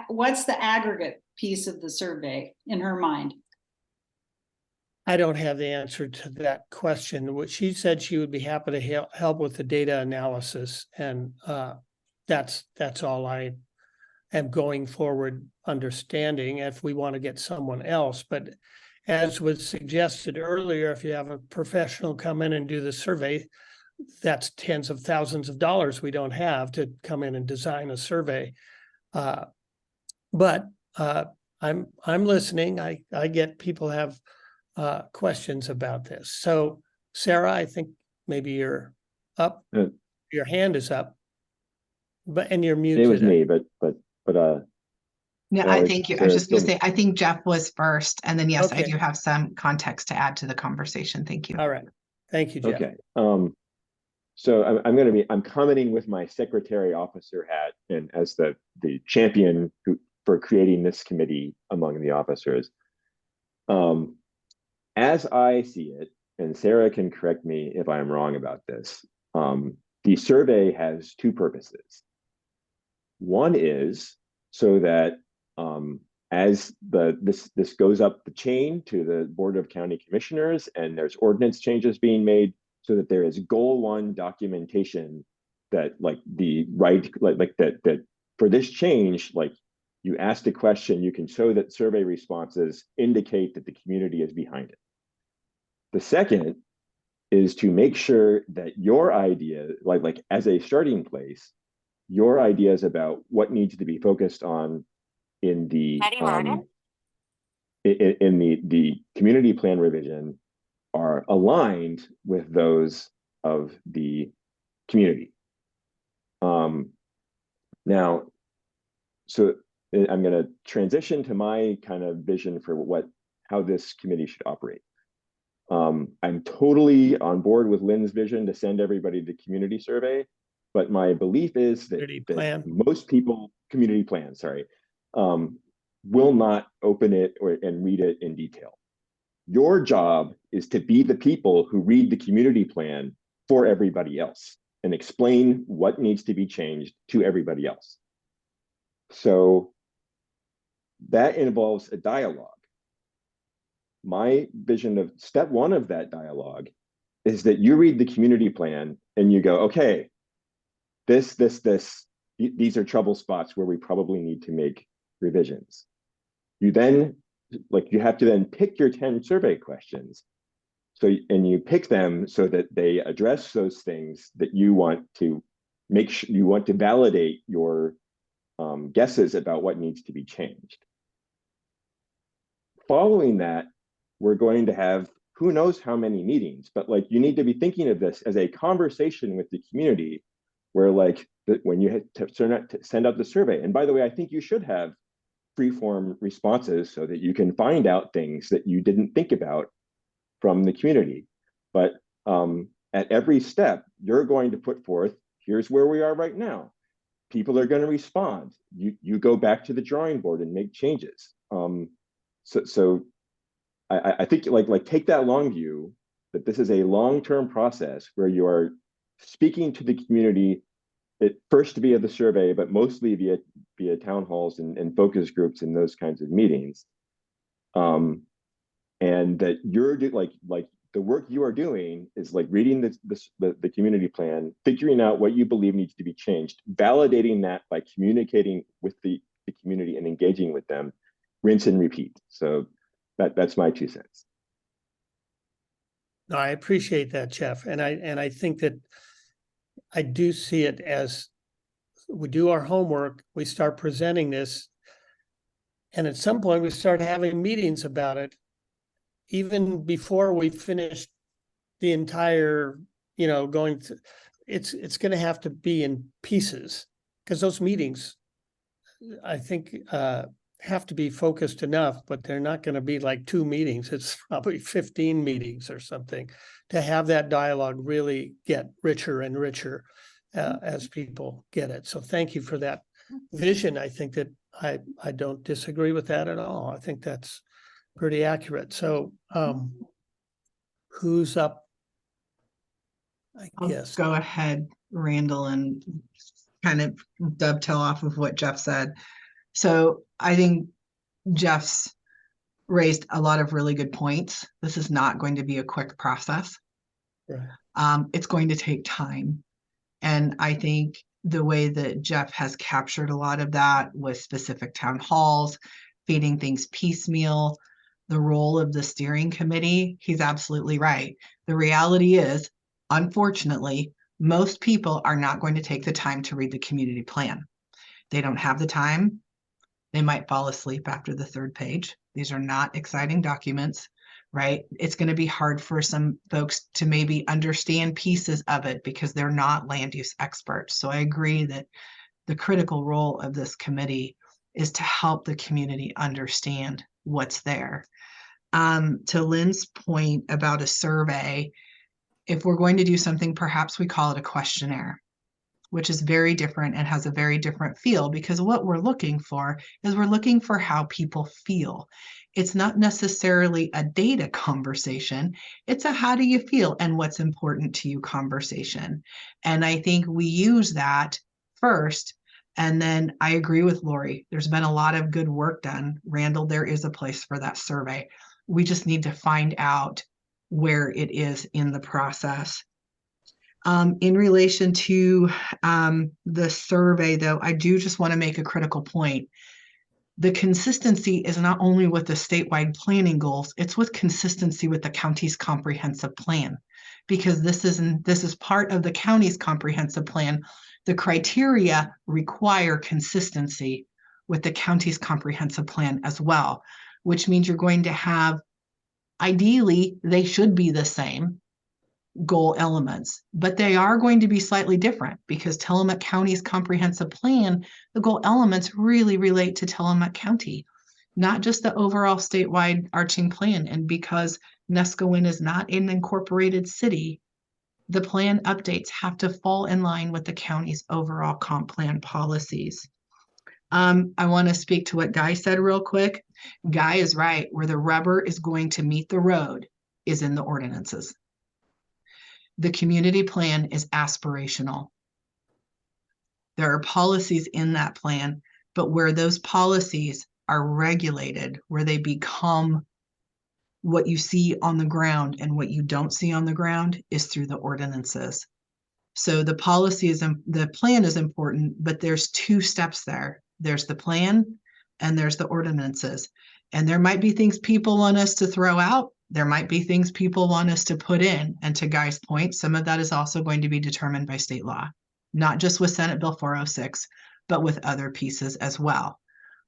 What's the aggregate piece of the survey in her mind? I don't have the answer to that question. What she said, she would be happy to help with the data analysis, and that's all I am going forward understanding if we want to get someone else. But as was suggested earlier, if you have a professional come in and do the survey, that's tens of thousands of dollars we don't have to come in and design a survey. But I'm listening. I get people have questions about this. So Sarah, I think maybe you're up. Your hand is up, and you're muted. It was me, but Yeah, well, I think I was just going to Sarah's say, I think Jeff was first, and then yes, I Okay. do have some context to add to the conversation. Thank you. All right. Thank you, Jeff. okay. So I'm commenting with my secretary officer hat and as the champion for creating this committee among the officers. As I see it, and Sarah can correct me if I'm wrong about this, the survey has two purposes. One is so that as this goes up the chain to the Board of County Commissioners and there's ordinance changes being made, so that there is goal one documentation that that for this change, like you asked a question, you can show that survey responses indicate that the community is behind it. The second is to make sure that your idea, like as a starting place, your ideas about what needs to be focused on in the the community plan revision are aligned with those of the community. Now, so I'm going to transition to my kind of vision for how this committee should operate. I'm totally on board with Lynn's vision to send everybody the community survey. but my belief is that, Community that plan. most people, community plan, sorry, will not open it and read it in detail. Your job is to be the people who read the community plan for everybody else and explain what needs to be changed to everybody else. So that involves a dialogue. My vision of step one of that dialogue is that you read the community plan and you go, okay, these are trouble spots where we probably need to make revisions. You then, like, you have to then pick your 10 survey questions. So, and you pick them so that they address those things that you want to make sure, you want to validate your guesses about what needs to be changed. Following that, we're going to have who knows how many meetings, but like you need to be thinking of this as a conversation with the community where like when you send out the survey, and by the way, I think you should have free-form responses so that you can find out things that you didn't think about from the community. But at every step, you're going to put forth, here's where we are right now. People are going to respond. You go back to the drawing board and make changes. So I think like take that long view that this is a long-term process where you are speaking to the community first via the survey, but mostly via town halls and focus groups and those kinds of meetings. And that you're like the work you are doing is like reading the community plan, figuring out what you believe needs to be changed, validating that by communicating with the community and engaging with them, rinse and repeat. So that's my 2 cents. No, I appreciate that, Jeff. And I think that I do see it as we do our homework, we start presenting this, and at some point we start having meetings about it, even before we finish the entire, going to, it's going to have to be in pieces, because those meetings, I think, have to be focused enough, but they're not going to be like 2 meetings. It's probably 15 meetings or something to have that dialogue really get richer and richer as people get it. So thank you for that vision. I think that I don't disagree with that at all. I think that's pretty accurate. So who's up? I'll go ahead, Randall, and kind of dovetail off of what Jeff said. So I think Jeff's raised a lot of really good points. This is not going to be a quick process. Right. It's going to take time. And I think the way that Jeff has captured a lot of that with specific town halls, feeding things piecemeal, the role of the steering committee, he's absolutely right. The reality is, unfortunately, most people are not going to take the time to read the community plan. They don't have the time. They might fall asleep after the 3rd page. These are not exciting documents, right? It's going to be hard for some folks to maybe understand pieces of it because they're not land use experts. So I agree that the critical role of this committee is to help the community understand what's there. To Lynn's point about a survey, if we're going to do something, perhaps we call it a questionnaire, which is very different and has a very different feel, because what we're looking for is we're looking for how people feel. It's not necessarily a data conversation. It's a how do you feel and what's important to you conversation. And I think we use that first. And then I agree with Lori. There's been a lot of good work done. Randall, there is a place for that survey. We just need to find out where it is in the process. In relation to the survey, though, I do just want to make a critical point. The consistency is not only with the statewide planning goals, it's with consistency with the county's comprehensive plan, because this is part of the county's comprehensive plan. The criteria require consistency with the county's comprehensive plan as well, which means you're going to have, ideally, they should be the same goal elements, but they are going to be slightly different because Tillamook County's comprehensive plan, the goal elements really relate to Tillamook County, not just the overall statewide arching plan. And because Neskowin is not an incorporated city, the plan updates have to fall in line with the county's overall comp plan policies. I want to speak to what Guy said real quick. Guy is right. Where the rubber is going to meet the road is in the ordinances. The community plan is aspirational. There are policies in that plan, but where those policies are regulated, where they become what you see on the ground and what you don't see on the ground is through the ordinances. So the policy is, the plan is important, but there's two steps there. There's the plan and there's the ordinances. And there might be things people want us to throw out. There might be things people want us to put in. And to Guy's point, some of that is also going to be determined by state law, not just with Senate Bill 406, but with other pieces as well.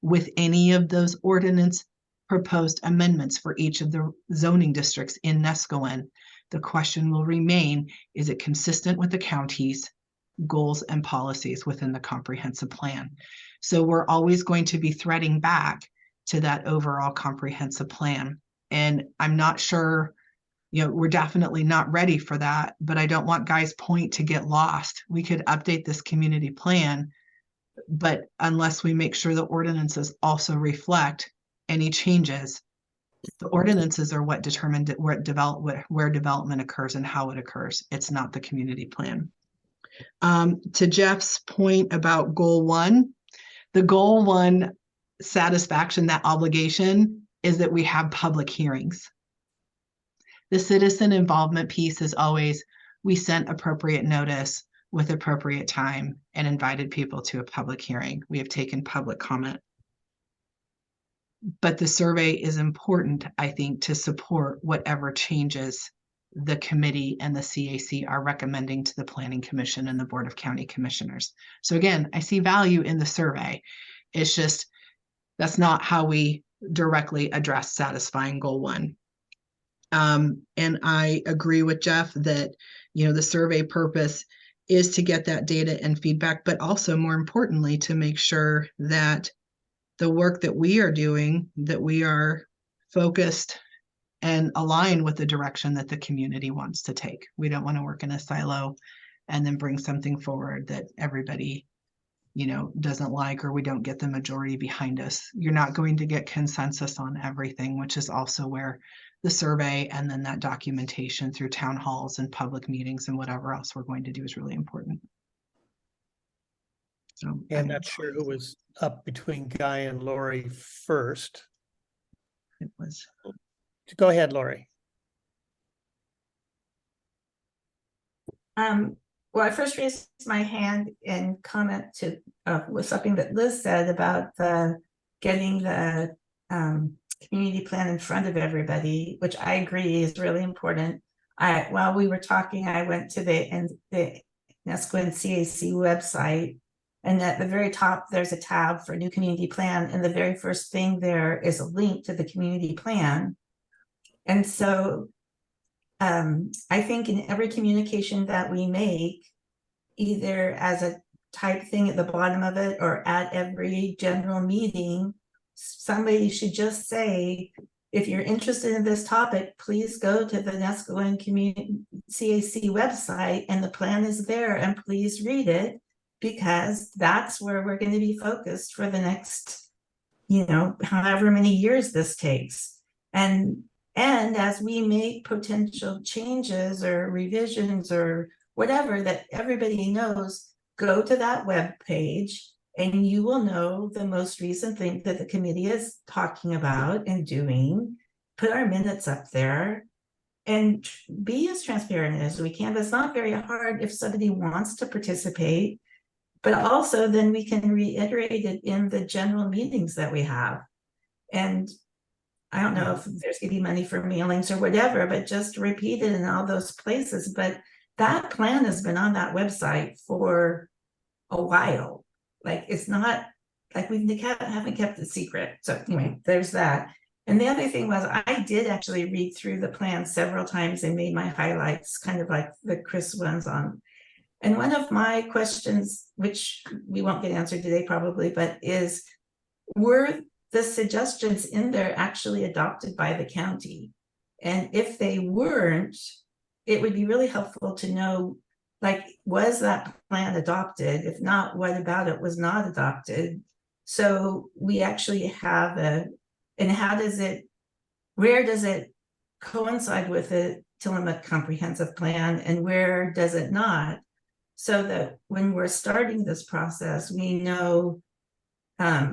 With any of those ordinance proposed amendments for each of the zoning districts in Neskowin, the question will remain, is it consistent with the county's goals and policies within the comprehensive plan? So we're always going to be threading back to that overall comprehensive plan. And I'm not sure, we're definitely not ready for that, but I don't want Guy's point to get lost. We could update this community plan, but unless we make sure the ordinances also reflect any changes, the ordinances are what determine where development occurs and how it occurs. It's not the community plan. To Jeff's point about goal 1, the goal 1 satisfaction, that obligation, is that we have public hearings. The citizen involvement piece is always, we sent appropriate notice with appropriate time and invited people to a public hearing. We have taken public comment. But the survey is important, I think, to support whatever changes the committee and the CAC are recommending to the Planning Commission and the Board of County Commissioners. So again, I see value in the survey. It's just, that's not how we directly address satisfying goal 1. And I agree with Jeff that, the survey purpose is to get that data and feedback, but also more importantly, to make sure that the work that we are doing, that we are focused and aligned with the direction that the community wants to take. We don't want to work in a silo and then bring something forward that everybody, doesn't like, or we don't get the majority behind us. You're not going to get consensus on everything, which is also where the survey and then that documentation through town halls and public meetings and whatever else we're going to do is really important. So I'm not sure who was up between Guy and Lori first. it was. Go ahead, Lori. Well, I first raised my hand in comment to was something that Liz said about getting the community plan in front of everybody, which I agree is really important. While we were talking, I went to the Neskowin CAC website, and at the very top, there's a tab for new community plan, and the very first thing there is a link to the community plan. And so I think in every communication that we make, either as a type thing at the bottom of it or at every general meeting, somebody should just say, if you're interested in this topic, please go to the Neskowin Community CAC website, and the plan is there, and please read it, because that's where we're going to be focused for the next, however many years this takes. And as we make potential changes or revisions or whatever that everybody knows, go to that web page and you will know the most recent thing that the committee is talking about and doing. Put our minutes up there and be as transparent as we can. But it's not very hard if somebody wants to participate, but also then we can reiterate it in the general meetings that we have. And I don't know if there's gonna be money for mailings or whatever, but just repeat it in all those places. But that plan has been on that website for a while. Like, it's not like we haven't kept it secret. So anyway, there's that. And the other thing was, I did actually read through the plan several times and made my highlights, kind of like the Chris ones on. And one of my questions, which we won't get answered today probably, but is, were the suggestions in there actually adopted by the county? And if they weren't, it would be really helpful to know, like, was that plan adopted? If not, what about it was not adopted? So we actually have and how does it, where does it coincide with the Tillamook comprehensive plan and where does it not? So that when we're starting this process, we know, like,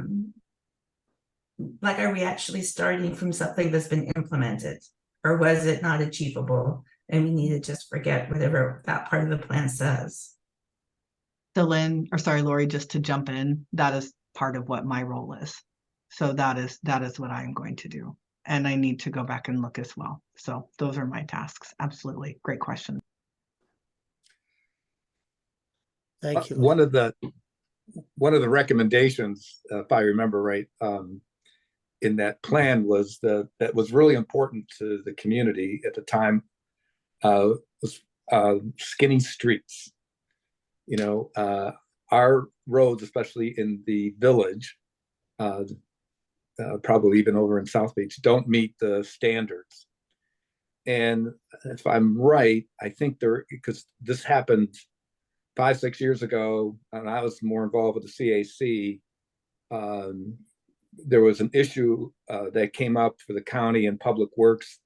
are we actually starting from something that's been implemented? Or was it not achievable? And we need to just forget whatever that part of the plan says. So Lynn, or sorry, Lori, just to jump in, that is part of what my role is. So that is what I'm going to do. And I need to go back and look as well. So those are my tasks. Absolutely. Great question. Thank you. One of the recommendations, if I remember right, in that plan was that was really important to the community at the time, was skinny streets. You know, our roads, especially in the village, probably even over in South Beach, don't meet the standards. And if I'm right, I think because this happened 5-6 years ago, and I was more involved with the CAC, there was an issue that came up for the county and Public Works,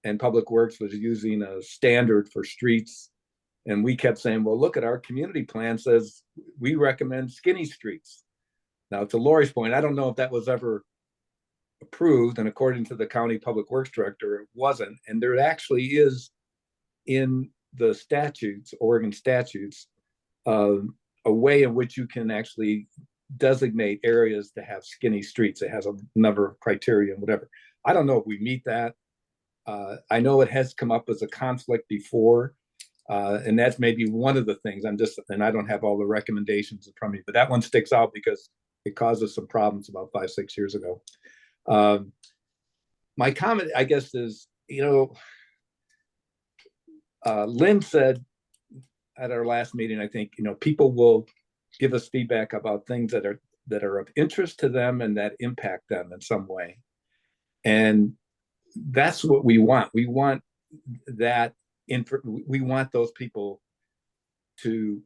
and Public Works was using a standard for streets. And we kept saying, well, look at our community plan says we recommend skinny streets. Now, to Lori's point, I don't know if that was ever approved. And according to the county Public Works director, it wasn't. And there actually is in the statutes, Oregon statutes, a way in which you can actually designate areas to have skinny streets. It has a number of criteria and whatever. I don't know if we meet that. I know it has come up as a conflict before. And that's maybe one of the things. And I don't have all the recommendations in front of me, but that one sticks out because it caused us some problems about 5-6 years ago. My comment, I guess, is, Lynn said at our last meeting, I think, people will give us feedback about things that are of interest to them and that impact them in some way. And that's what we want. We want that. We want those people to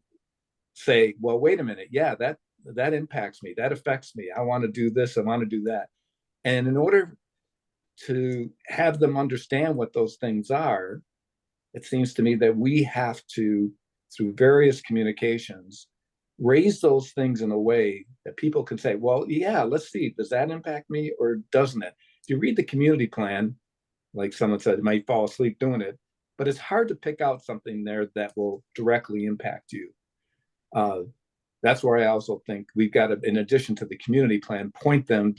say, well, wait a minute. Yeah, that impacts me. That affects me. I want to do this. I want to do that. And in order to have them understand what those things are, it seems to me that we have to, through various communications, raise those things in a way that people can say, well, yeah, let's see, does that impact me or doesn't it? If you read the community plan, like someone said, you might fall asleep doing it, but it's hard to pick out something there that will directly impact you. That's where I also think we've got to, in addition to the community plan, point them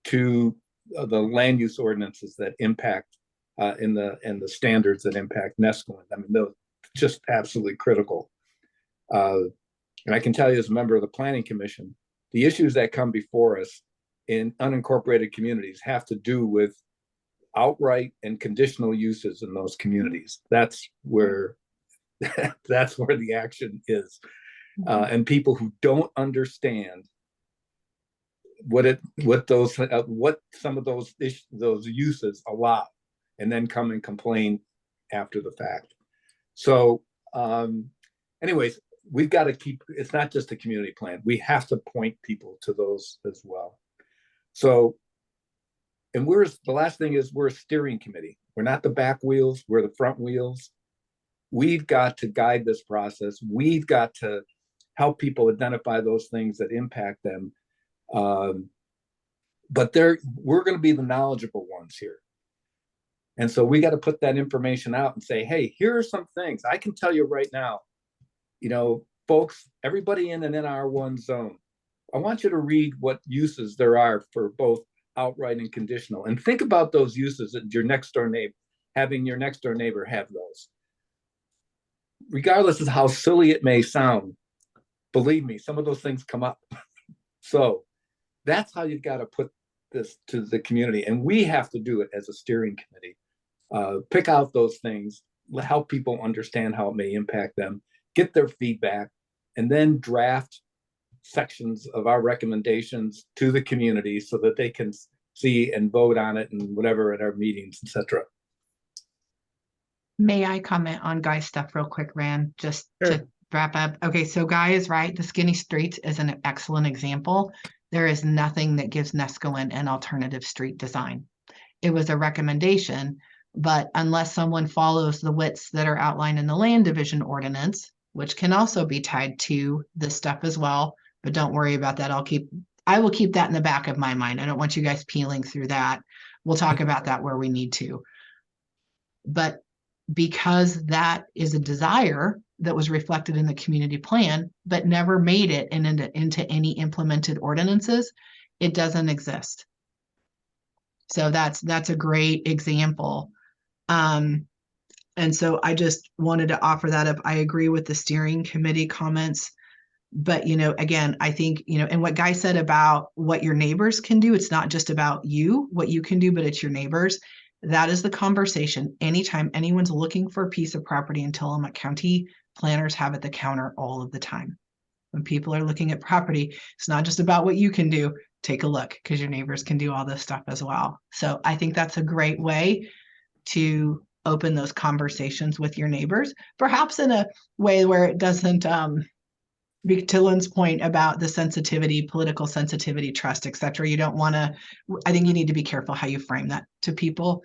to the land use ordinances that impact and the standards that impact Neskowin. I mean, they're just absolutely critical. And I can tell you as a member of the Planning Commission, the issues that come before us in unincorporated communities have to do with outright and conditional uses in those communities. That's where the action is. And people who don't understand what some of those uses allow, and then come and complain after the fact. So anyways, we've got to keep, it's not just a community plan. We have to point people to those as well. So, and the last thing is we're a steering committee. We're not the back wheels, we're the front wheels. We've got to guide this process. We've got to help people identify those things that impact them. But we're going to be the knowledgeable ones here. And so we got to put that information out and say, hey, here are some things I can tell you right now. Folks, everybody in an NR1 zone, I want you to read what uses there are for both outright and conditional, and think about those uses that your next door neighbor, having your next door neighbor have those. Regardless of how silly it may sound, believe me, some of those things come up. So that's how you've got to put this to the community. And we have to do it as a steering committee. Pick out those things, help people understand how it may impact them, get their feedback, and then draft sections of our recommendations to the community so that they can see and vote on it and whatever at our meetings, etc. May I comment on Guy's stuff real quick, Rand, just Sure. to wrap up? Okay, so Guy is right. The skinny streets is an excellent example. There is nothing that gives Neskowin an alternative street design. It was a recommendation, but unless someone follows the widths that are outlined in the land division ordinance, which can also be tied to this stuff as well, but don't worry about that. I will keep that in the back of my mind. I don't want you guys peeling through that. We'll talk about that where we need to. But because that is a desire that was reflected in the community plan, but never made it into any implemented ordinances, it doesn't exist. So that's a great example. And so I just wanted to offer that up. I agree with the steering committee comments. But, again, I think, and what Guy said about what your neighbors can do, it's not just about you, what you can do, but it's your neighbors. That is the conversation. Anytime anyone's looking for a piece of property in Tillamook County, planners have at the counter all of the time. When people are looking at property, it's not just about what you can do. Take a look, because your neighbors can do all this stuff as well. So I think that's a great way to open those conversations with your neighbors, perhaps in a way where it doesn't, to Lynn's point about the sensitivity, political sensitivity, trust, etc. You don't want to, I think you need to be careful how you frame that to people,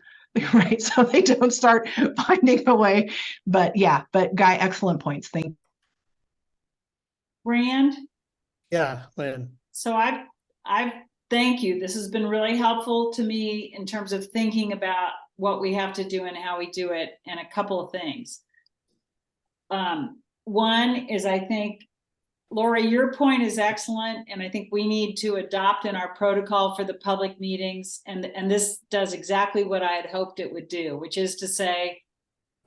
right? So they don't start finding a way. But yeah, but Guy, excellent points. Thank you. Rand, Yeah, Lynn. so I thank you. This has been really helpful to me in terms of thinking about what we have to do and how we do it, and a couple of things. One is, I think, Lori, your point is excellent, and I think we need to adopt in our protocol for the public meetings, and this does exactly what I had hoped it would do, which is to say,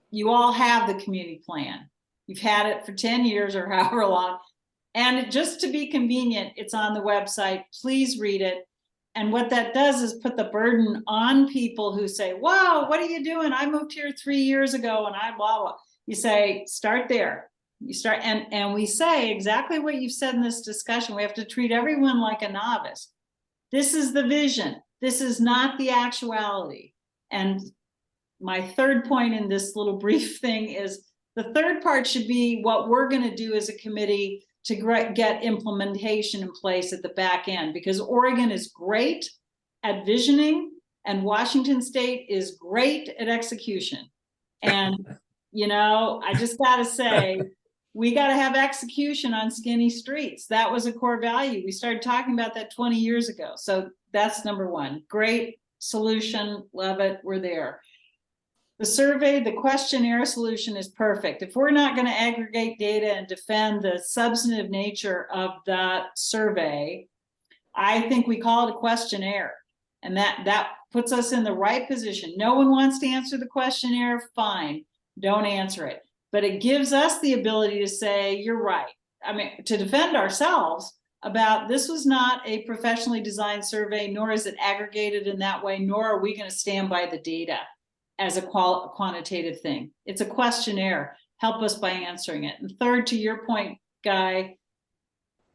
you all have the community plan. You've had it for 10 years or however long, and just to be convenient, it's on the website. Please read it. And what that does is put the burden on people who say, wow, what are you doing? I moved here 3 years ago and I blah, blah. You say, start there. You start, and we say exactly what you've said in this discussion. We have to treat everyone like a novice. This is the vision. This is not the actuality. And my third point in this little brief thing is the third part should be what we're going to do as a committee to get implementation in place at the back end, because Oregon is great at visioning and Washington State is great at execution. And, I just got to say, we got to have execution on skinny streets. That was a core value. We started talking about that 20 years ago. So that's number one. Great solution. Love it. We're there. The survey, the questionnaire solution is perfect. If we're not going to aggregate data and defend the substantive nature of that survey, I think we call it a questionnaire. And that puts us in the right position. No one wants to answer the questionnaire, fine, don't answer it. But it gives us the ability to say, you're right. I mean, to defend ourselves about this was not a professionally designed survey, nor is it aggregated in that way, nor are we going to stand by the data as a quantitative thing. It's a questionnaire. Help us by answering it. And third, to your point, Guy,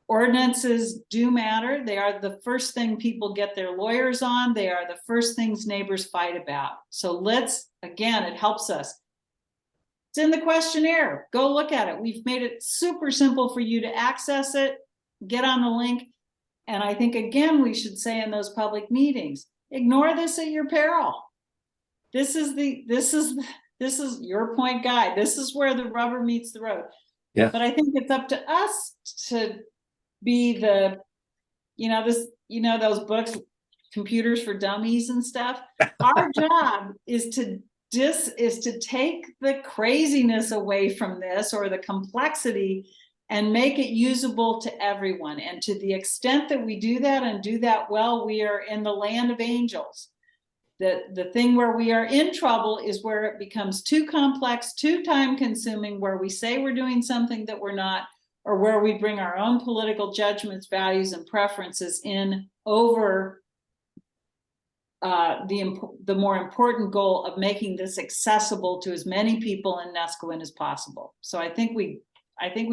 ordinances do matter. They are the first thing people get their lawyers on. They are the first things neighbors fight about. So again, it helps us. It's in the questionnaire. Go look at it. We've made it super simple for you to access it, get on the link. And I think, again, we should say in those public meetings, ignore this at your peril. This is your point, Guy. This is where the rubber meets the road. Yeah. But I think it's up to us to be those books, Computers for Dummies and stuff. Our job is to take the craziness away from this, or the complexity, and make it usable to everyone. And to the extent that we do that and do that well, we are in the land of angels. The thing where we are in trouble is where it becomes too complex, too time consuming, where we say we're doing something that we're not, or where we bring our own political judgments, values, and preferences in over the more important goal of making this accessible to as many people in Neskowin as possible. So I think we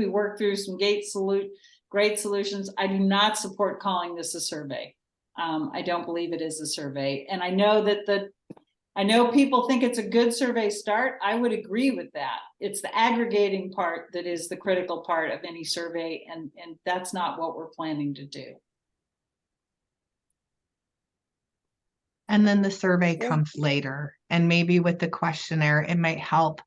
worked through some great solutions. I do not support calling this a survey. I don't believe it is a survey. And I know that I know people think it's a good survey start. I would agree with that. It's the aggregating part that is the critical part of any survey, and that's not what we're planning to do. And then the survey Yeah. comes later, and maybe with the questionnaire, it might help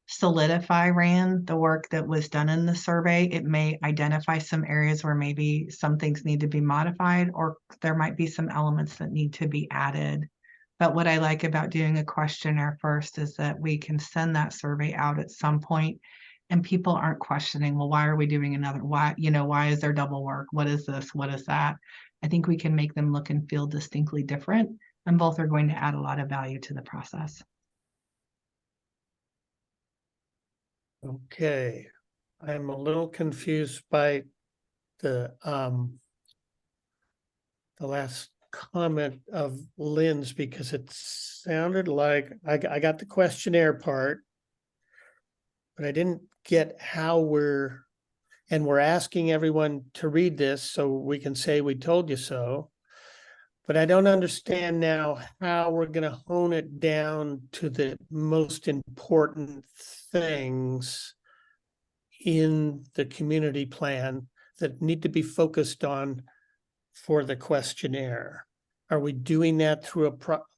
solidify, Rand, the work that was done in the survey. It may identify some areas where maybe some things need to be modified, or there might be some elements that need to be added. But what I like about doing a questionnaire first is that we can send that survey out at some point and people aren't questioning, well, why are we doing another? Why, why is there double work? What is this? What is that? I think we can make them look and feel distinctly different, and both are going to add a lot of value to the process. Okay, I'm a little confused by the last comment of Lynn's, because it sounded like I got the questionnaire part, but I didn't get how we're asking everyone to read this so we can say we told you so. But I don't understand now how we're going to hone it down to the most important things in the community plan that need to be focused on for the questionnaire. Are we doing that through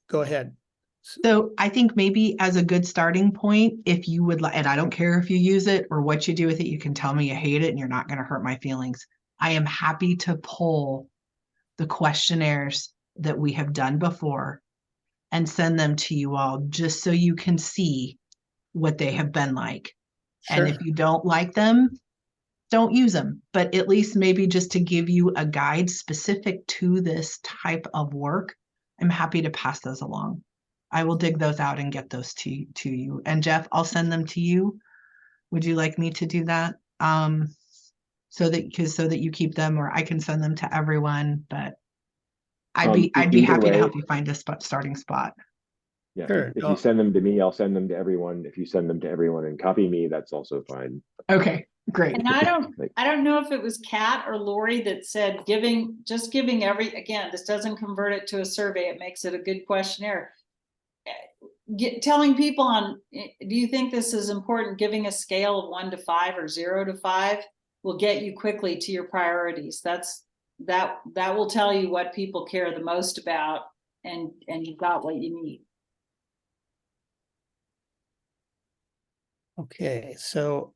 go ahead. So I think maybe as a good starting point, if you would like, and I don't care if you use it or what you do with it, you can tell me you hate it and you're not going to hurt my feelings. I am happy to pull the questionnaires that we have done before and send them to you all just so you can see what they have been like. Sure. And if you don't like them, don't use them, but at least maybe just to give you a guide specific to this type of work, I'm happy to pass those along. I will dig those out and get those to you. And Jeff, I'll send them to you. Would you like me to do that? So that you keep them, or I can send them to everyone, but I'd be happy to help you find a starting spot. Yeah, Sure. if you send them to me, I'll send them to everyone. If you send them to everyone and copy me, that's also fine. Okay, great. And I don't know if it was Kat or Lori that said giving again, this doesn't convert it to a survey. It makes it a good questionnaire. Telling people do you think this is important? Giving a scale of 1 to 5 or 0 to 5 will get you quickly to your priorities. That will tell you what people care the most about, and you've got what you need. Okay, so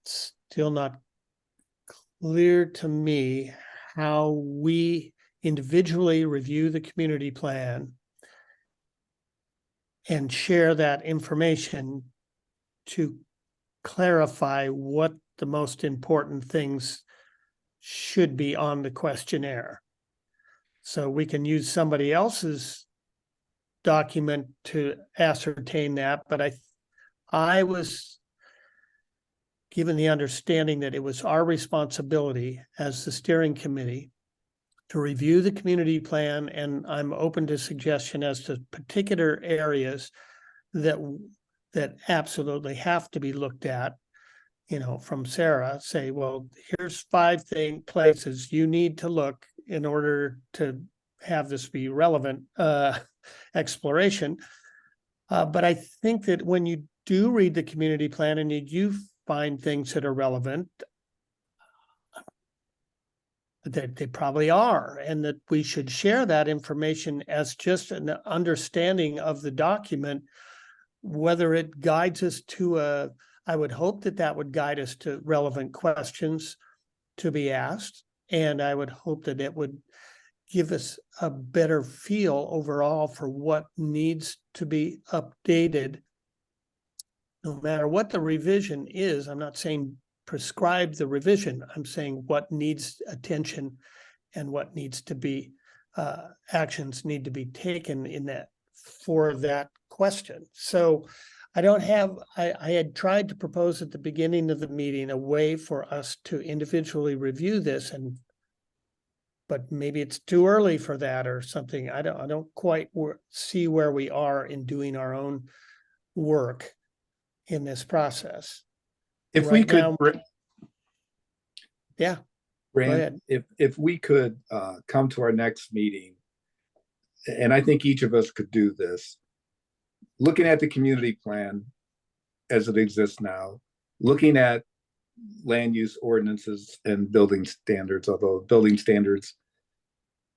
it's still not clear to me how we individually review the community plan and share that information to clarify what the most important things should be on the questionnaire. So we can use somebody else's document to ascertain that, but I was given the understanding that it was our responsibility as the steering committee to review the community plan, and I'm open to suggestion as to particular areas that absolutely have to be looked at, from Sarah, say, well, here's 5 places you need to look in order to have this be relevant exploration. But I think that when you do read the community plan and you do find things that are relevant, that they probably are, and that we should share that information as just an understanding of the document, whether it guides us to I would hope that would guide us to relevant questions to be asked. And I would hope that it would give us a better feel overall for what needs to be updated. No matter what the revision is, I'm not saying prescribe the revision. I'm saying what needs attention and what needs to be, actions need to be taken in that for that question. So I had tried to propose at the beginning of the meeting a way for us to individually review this, but maybe it's too early for that or something. I don't quite see where we are in doing our own work in this process. If Right we could, now- Yeah, Rand, ahead. if we could come to our next meeting, and I think each of us could do this, looking at the community plan as it exists now, looking at land use ordinances and building standards, although building standards,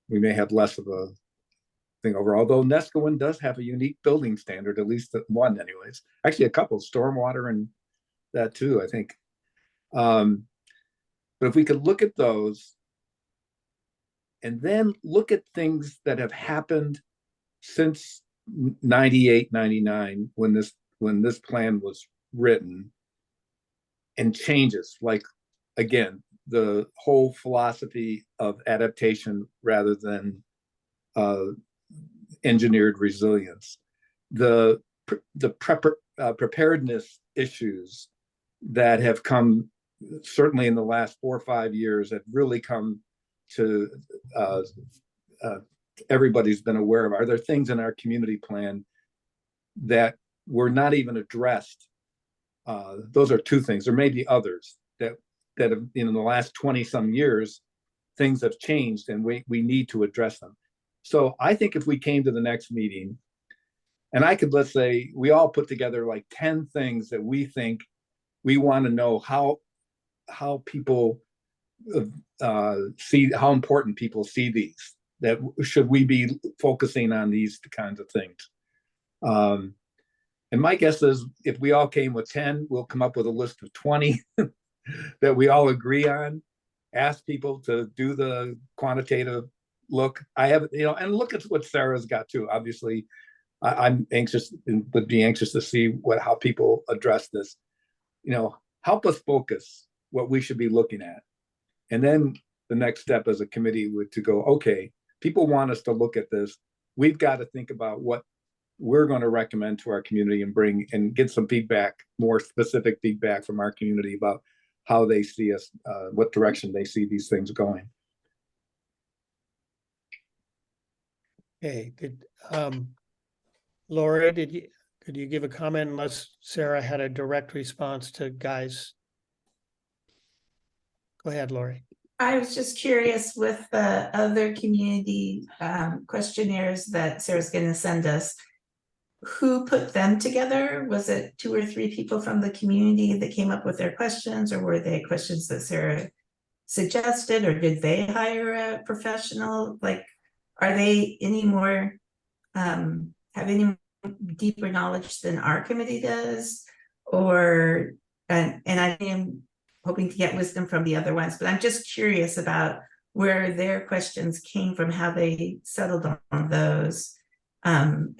we may have less of a thing over, although Nescowan does have a unique building standard, at least one anyways. Actually, a couple, stormwater and that too, I think. But if we could look at those and then look at things that have happened since 98, 99, when this plan was written, and changes, like, again, the whole philosophy of adaptation rather than engineered resilience, the preparedness issues that have come certainly in the last 4 or 5 years have really come to everybody's been aware of. Are there things in our community plan that were not even addressed? Those are two things. There may be others that have, in the last 20 some years, things have changed and we need to address them. So I think if we came to the next meeting and I could, let's say, we all put together like 10 things that we think we want to know how people see, how important people see these, that should we be focusing on these kinds of things. And my guess is if we all came with 10, we'll come up with a list of 20 that we all agree on, ask people to do the quantitative look. I have, and look at what Sarah's got too. Obviously, I'm anxious and would be anxious to see how people address this. Help us focus what we should be looking at. And then the next step as a committee would to go, okay, people want us to look at this. We've got to think about what we're going to recommend to our community and bring and get some feedback, more specific feedback from our community about how they see us, what direction they see these things going. Okay, Laura, could you give a comment unless Sarah had a direct response to Guy's? Go ahead, Lori. I was just curious with the other community questionnaires that Sarah's going to send us, who put them together? Was it 2 or 3 people from the community that came up with their questions, or were they questions that Sarah suggested, or did they hire a professional? Like, are they any more, have any deeper knowledge than our committee does? Or, and I am hoping to get wisdom from the other ones, but I'm just curious about where their questions came from, how they settled on those, and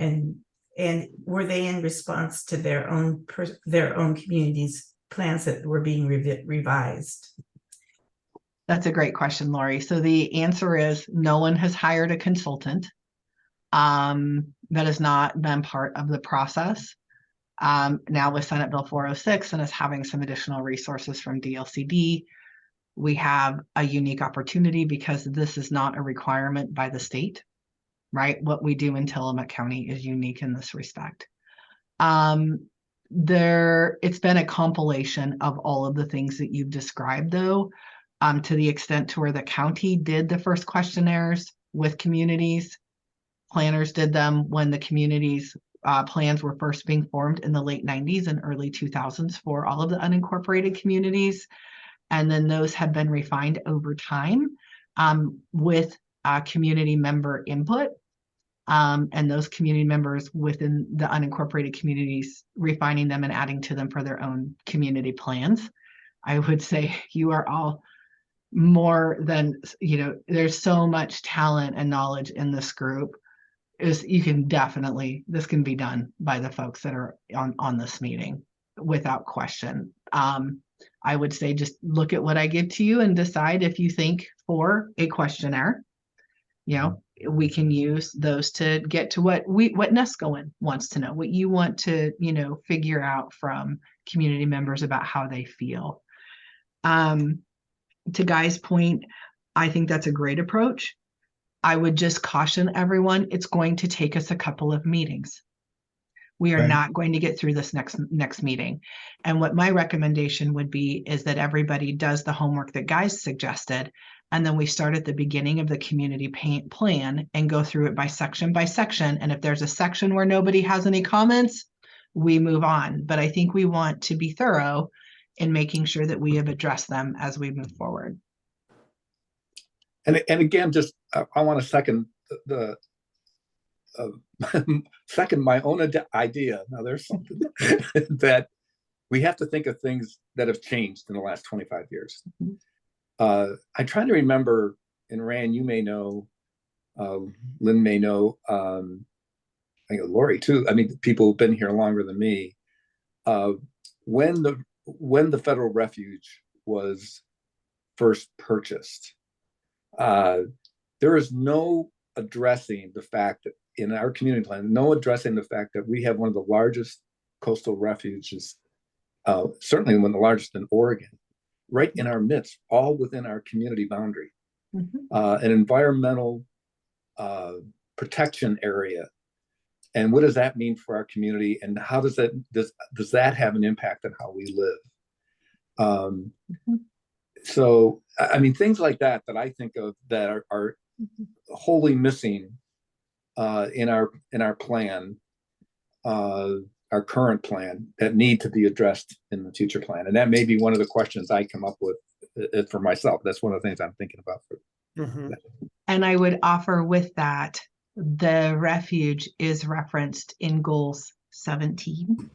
were they in response to their own community's plans that were being revised? That's a great question, Lori. So the answer is no one has hired a consultant. That has not been part of the process. Now with Senate Bill 406 and us having some additional resources from DLCD, we have a unique opportunity because this is not a requirement by the state, right? What we do in Tillamook County is unique in this respect. It's been a compilation of all of the things that you've described, though, to the extent to where the county did the first questionnaires with communities. Planners did them when the communities plans were first being formed in the late 90s and early 2000s for all of the unincorporated communities. And then those have been refined over time with community member input. And those community members within the unincorporated communities, refining them and adding to them for their own community plans. I would say you are all more than, there's so much talent and knowledge in this group. This can be done by the folks that are on this meeting without question. I would say just look at what I give to you and decide if you think for a questionnaire, we can use those to get to what Nescowan wants to know, what you want to, figure out from community members about how they feel. To Guy's point, I think that's a great approach. I would just caution everyone, it's going to take us a couple of meetings. We are not going to get through this next meeting. And what my recommendation would be is that everybody does the homework that Guy suggested And then we start at the beginning of the community plan and go through it by section. And if there's a section where nobody has any comments, we move on. But I think we want to be thorough in making sure that we have addressed them as we move forward. And again, just I want to second the second my own idea. Now there's something that we have to think of things that have changed in the last 25 years. I'm trying to remember, and Rand, you may know, Lynn may know, I think Lori too. I mean, people who've been here longer than me. When the federal refuge was first purchased, there is no addressing the fact that in our community plan, no addressing the fact that we have one of the largest coastal refuges, certainly one of the largest in Oregon, right in our midst, all within our community boundary. An environmental protection area. And what does that mean for our community? And how does that have an impact on how we live? So, I mean, things like that I think of that are wholly missing in our plan, our current plan, that need to be addressed in the future plan. And that may be one of the questions I come up with for myself. That's one of the things I'm thinking about. And I would offer with that, the refuge is referenced in goals 17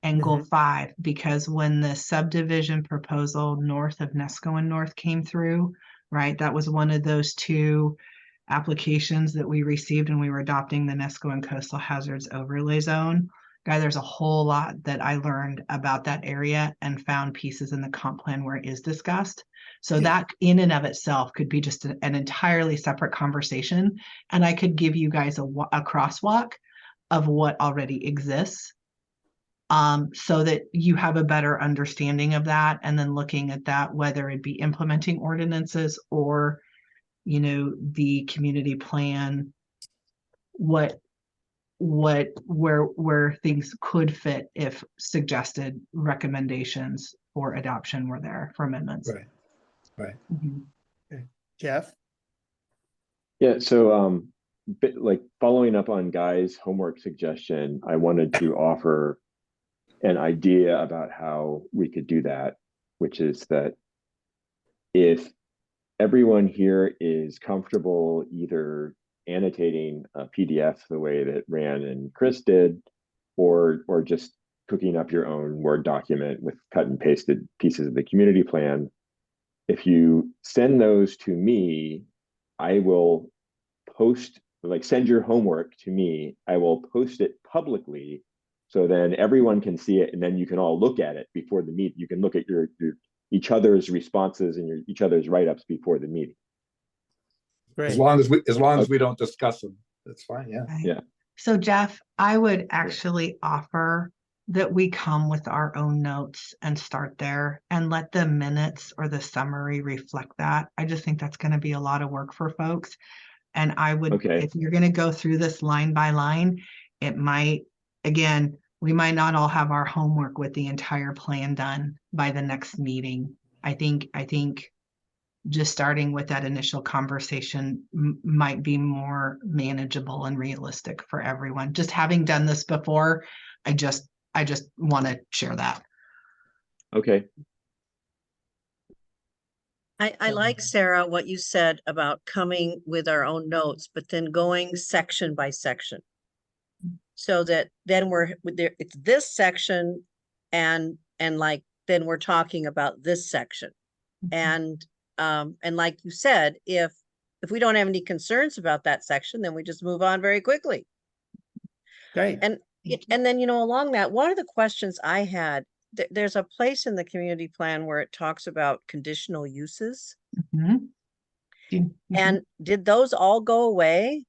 and goal 5, because when the subdivision proposal north of Nesco North came through, right, that was one of those 2 applications that we received when we were adopting the Nesco and Coastal Hazards Overlay Zone. Guy, there's a whole lot that I learned about that area and found pieces in the comp plan where it is discussed. So that in and of itself could be just an entirely separate conversation. And I could give you guys a crosswalk of what already exists, so that you have a better understanding of that. And then looking at that, whether it be implementing ordinances or, you know, the community plan, where things could fit if suggested recommendations for adoption were there for amendments. Right. Jeff? Yeah, so like following up on Guy's homework suggestion, I wanted to offer an idea about how we could do that, which is that if everyone here is comfortable either annotating a PDF the way that Rand and Chris did, or just cooking up your own Word document with cut and pasted pieces of the community plan, if you send those to me, I will send your homework to me. I will post it publicly, so then everyone can see it, and then you can all look at it before the meeting. You can look at your each other's responses and each other's write-ups before the meeting. Great. As long as we don't discuss them, that's fine. Yeah. Right. Yeah. So Jeff, I would actually offer that we come with our own notes and start there and let the minutes or the summary reflect that. I just think that's going to be a lot of work for folks. And I would, if you're going to go through this line by line, it might, again, we might not all have our homework with the entire plan done by the next meeting. I think just starting with that initial conversation might be more manageable and realistic for everyone. Just having done this before, I just want to share that. Okay. I like, Sarah, what you said about coming with our own notes, but then going section by section. So that then it's this section and like, then we're talking about this section. And like you said, if we don't have any concerns about that section, then we just move on very quickly. Great. And then, you know, along that, one of the questions I had, there's a place in the community plan where it talks about conditional uses. And did those all go away?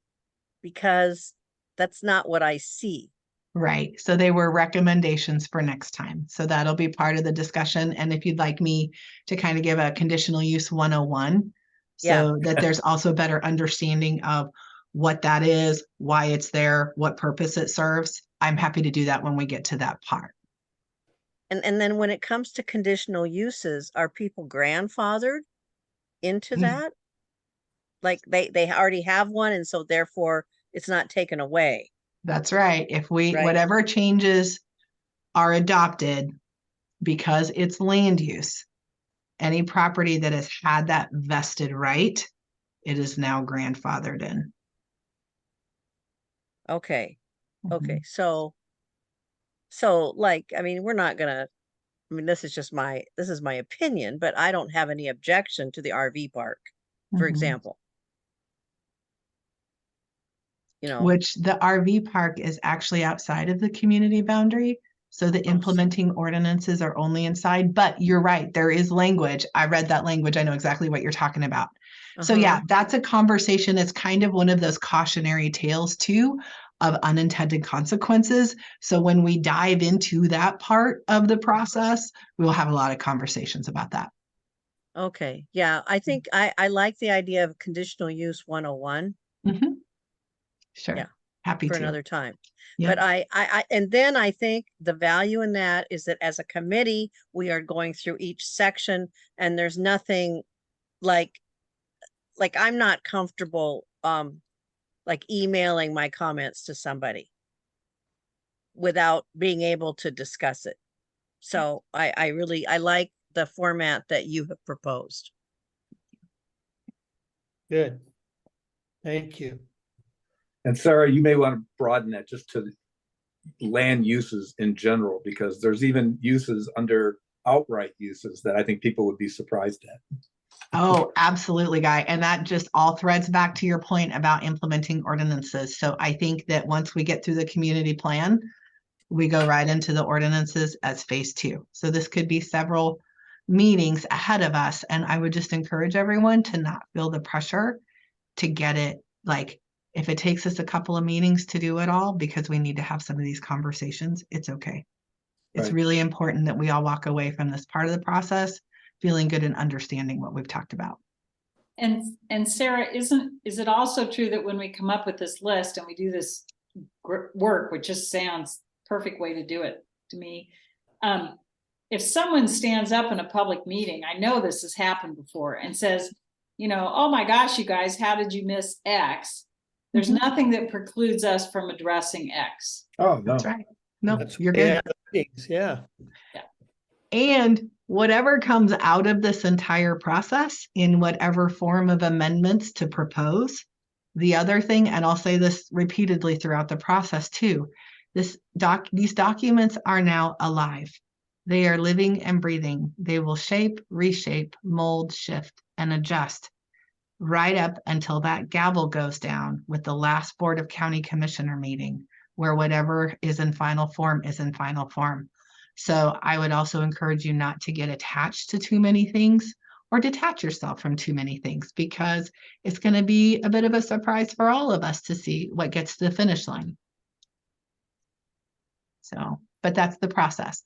Because that's not what I see. Right. So they were recommendations for next time. So that'll be part of the discussion. And if you'd like me to kind of give a conditional use 101, so that there's also better understanding of what that is, why it's there, what purpose it serves, I'm happy to do that when we get to that part. And then when it comes to conditional uses, are people grandfathered into Mm. that? Like they already have one and so therefore it's not taken away. That's right. If we, Right. whatever changes are adopted because it's land use, any property that has had that vested right, it is now grandfathered in. Okay, okay, Mhm. so like, I mean, we're not gonna, I mean, this is my opinion, but I don't have any objection to the RV park, for Mhm. example. You know, Which the RV park is actually outside of the community boundary. So the implementing ordinances are only inside, but you're right, there is language. I read that language. I know exactly what you're talking about. So yeah, that's a conversation. It's kind of one of those cautionary tales too of unintended consequences. So when we dive into that part of the process, we'll have a lot of conversations about that. okay, yeah, I think I like the idea of conditional use 101 Mhm. Sure. Yeah. Happy for to. another time. Yeah. But and then I think the value in that is that as a committee, we are going through each section and there's nothing like I'm not comfortable like emailing my comments to somebody without being able to discuss it. So I really like the format that you have proposed. Good. Thank you. And Sarah, you may want to broaden that just to land uses in general, because there's even uses under outright uses that I think people would be surprised at. Oh, absolutely, Guy. And that just all threads back to your point about implementing ordinances. So I think that once we get through the community plan, we go right into the ordinances as phase 2. So this could be several meetings ahead of us. And I would just encourage everyone to not feel the pressure to get it. Like, if it takes us a couple of meetings to do it all, because we need to have some of these conversations, it's okay. It's Right. really important that we all walk away from this part of the process feeling good and understanding what we've talked about. And Sarah, is it also true that when we come up with this list and we do this work, which just sounds perfect way to do it to me, if someone stands up in a public meeting, I know this has happened before, and says, you know, oh my gosh, you guys, how did you miss X? There's Mhm. nothing that precludes us from addressing X. Oh, no. That's right. No, That's you're yeah, good. meetings, yeah. And whatever comes out of this entire process in whatever form of amendments to propose, the other thing, and I'll say this repeatedly throughout the process too, these documents are now alive. They are living and breathing. They will shape, reshape, mold, shift, and adjust right up until that gavel goes down with the last Board of County Commissioner meeting, where whatever is in final form is in final form. So I would also encourage you not to get attached to too many things or detach yourself from too many things, because it's going to be a bit of a surprise for all of us to see what gets to the finish line. So, but that's the process.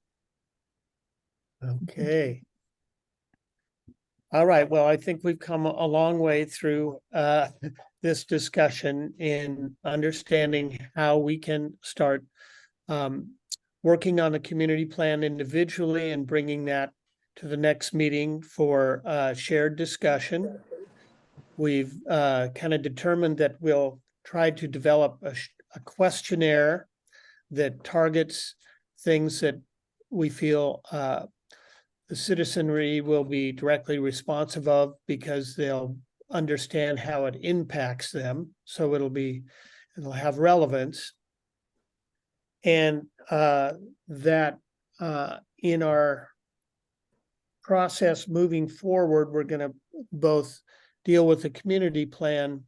Okay. All right, well, I think we've come a long way through this discussion in understanding how we can start working on the community plan individually and bringing that to the next meeting for shared discussion. We've kind of determined that we'll try to develop a questionnaire that targets things that we feel the citizenry will be directly responsive of, because they'll understand how it impacts them. So it'll have relevance. And that in our process moving forward, we're going to both deal with the community plan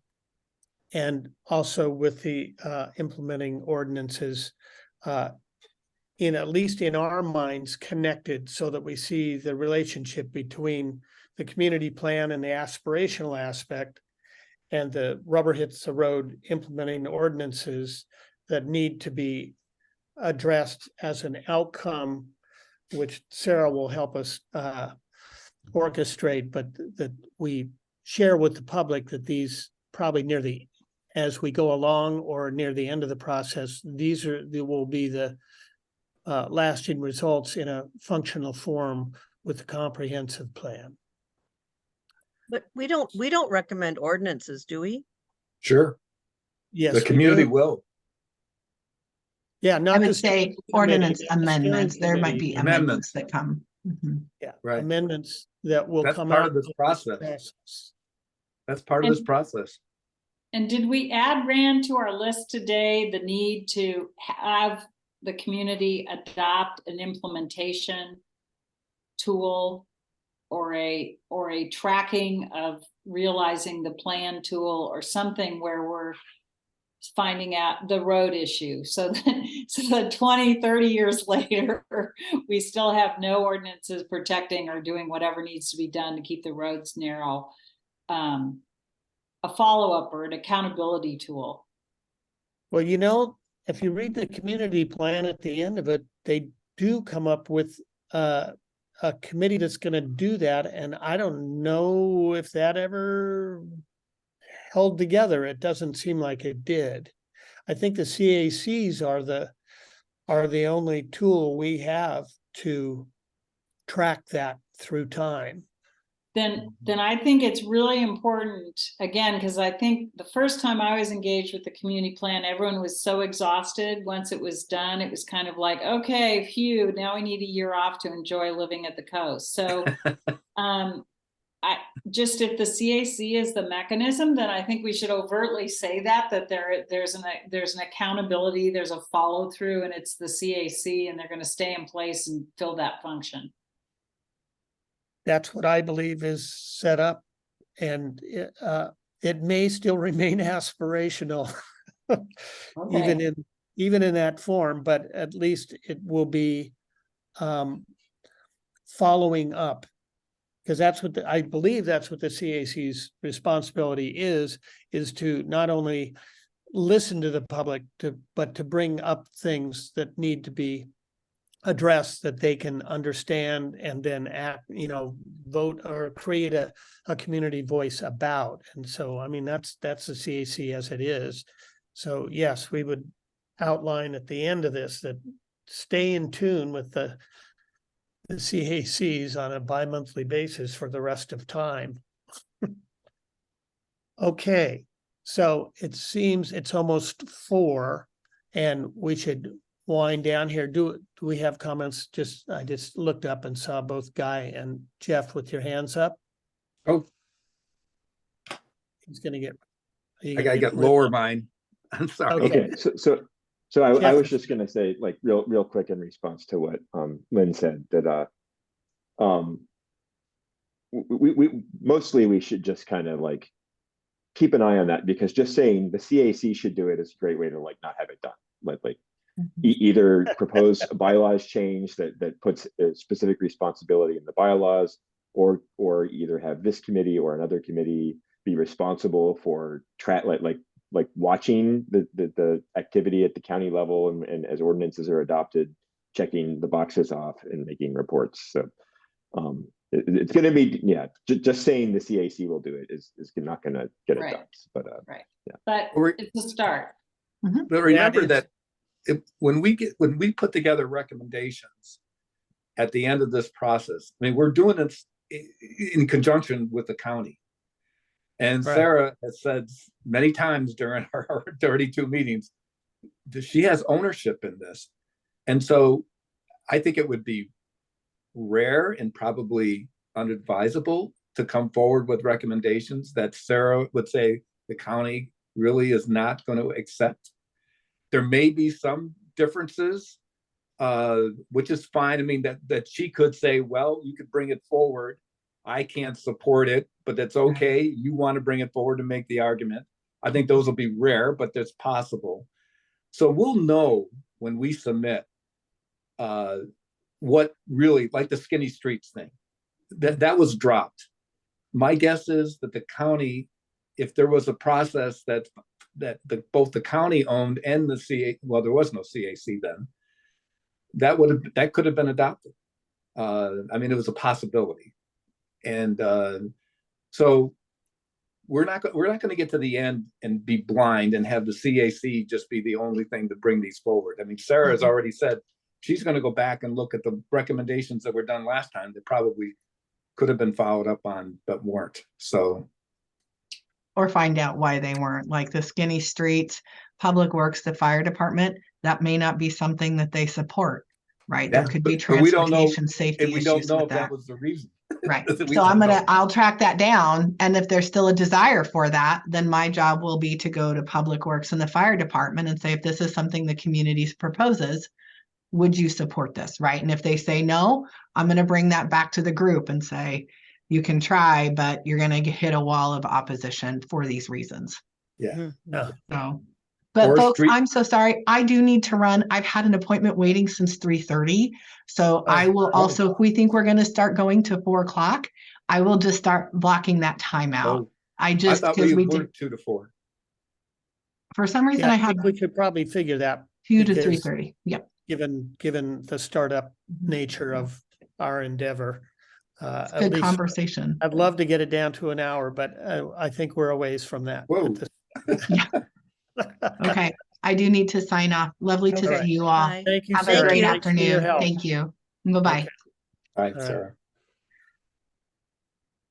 and also with the implementing ordinances in, at least in our minds, connected, so that we see the relationship between the community plan and the aspirational aspect and the rubber hits the road implementing ordinances that need to be addressed as an outcome, which Sarah will help us orchestrate, but that we share with the public that these probably as we go along or near the end of the process, there will be the lasting results in a functional form with a comprehensive plan. But we don't recommend ordinances, do we? Sure, Yes, the we community do. will. Yeah, I not the would say steering committee, ordinance but the steering amendments, there might committee. be amendments that come. Yeah, Right. amendments that will That's come part out of this of process. That's part of this And- process. And did we add, Rand, to our list today, the need to have the community adopt an implementation tool or a tracking of realizing the plan tool or something where we're finding out the road issue so that 20, 30 years later, we still have no ordinances protecting or doing whatever needs to be done to keep the roads narrow. A follow-up or an accountability tool. Well, you know, if you read the community plan at the end of it, they do come up with a committee that's gonna do that, and I don't know if that ever held together. It doesn't seem like it did. I think the CACs are the only tool we have to track that through time. Then I think it's really important, again, because I think the first time I was engaged with the community plan, everyone was so exhausted. Once it was done, it was kind of like, okay, phew, now we need a year off to enjoy living at the coast. So I just, if the CAC is the mechanism, then I think we should overtly say that there's an accountability, there's a follow through, and it's the CAC, and they're going to stay in place and fill that function. That's what I believe is set up, and it may still remain aspirational, even in that form, but at least it will be following up, because that's what I believe that's what the CAC's responsibility is to not only listen to the public, but to bring up things that need to be address that they can understand and then act, vote or create a community voice about. And so, I mean, that's the CAC as it is. So yes, we would outline at the end of this that stay in tune with the CACs on a bi-monthly basis for the rest of time. Okay, so it seems it's almost 4 and we should wind down here. Do we have comments? I just looked up and saw both Guy and Jeff with your hands up. Oh, He's gonna get. I gotta get lower mine. I'm sorry. Okay. Okay, so I Jeff- was just gonna say, like, real quick in response to what Lynn said, that we mostly we should just kind of like keep an eye on that, because just saying the CAC should do it is a great way to like not have it done. Like either propose a bylaws change that puts a specific responsibility in the bylaws, or either have this committee or another committee be responsible for like watching the activity at the county level, and as ordinances are adopted, checking the boxes off and making reports. So it's going to be, just saying the CAC will do it is not going to get it Right. done. But But Or- it's a start. But remember is- that when we put together recommendations at the end of this process, I mean, we're doing it in conjunction with the county. And Right. Sarah has said many times during our 32 meetings that she has ownership in this. And so I think it would be rare and probably unadvisable to come forward with recommendations that Sarah would say the county really is not going to accept. There may be some differences, which is fine. I mean, that she could say, well, you could bring it forward. I can't support it, but that's okay. You want to bring it forward to make the argument. I think those will be rare, but that's possible. So we'll know when we submit what really, like the Skinny Streets thing, that was dropped. My guess is that the county, if there was a process that both the county owned and the CAC, well, there was no CAC then, that could have been adopted. I mean, it was a possibility. And so we're not going to get to the end and be blind and have the CAC just be the only thing to bring these forward. I mean, Sarah has already said she's going to go back and look at the recommendations that were done last time that probably could have been followed up on, but weren't. So, Or find out why they weren't, like the skinny streets, Public Works, the fire department, that may not be something that they support, right? There yeah, could be but we don't know, transportation safety and we don't issues know with if that that. was the reason. Right. We So I'm don't know. I'll track that down. And if there's still a desire for that, then my job will be to go to Public Works and the fire department and say, if this is something the community proposes, would you support this? Right. And if they say no, I'm going to bring that back to the group and say, you can try, but you're going to hit a wall of opposition for these reasons. Yeah. So, but Or folks, street- I'm so sorry. I do need to run. I've had an appointment waiting since 3:30. So I will also, if we think we're going to start going to 4 o'clock, I will just start blocking that time out. Oh, I I just, thought because we we were did, 2 to 4. for some reason, Yeah, I I have think we should probably figure that 2 to because- 3:30. Yep. given the startup nature of our endeavor. At Good least conversation. I'd love to get it down to an hour, but I think we're a ways from that. Whoa. Okay. I do need to sign off. Lovely to All right. see you all. Bye. Thank you, Have a Sarah. great Thanks for your afternoon. help. Thank you. Bye-bye. Okay. All right, All right. Sarah.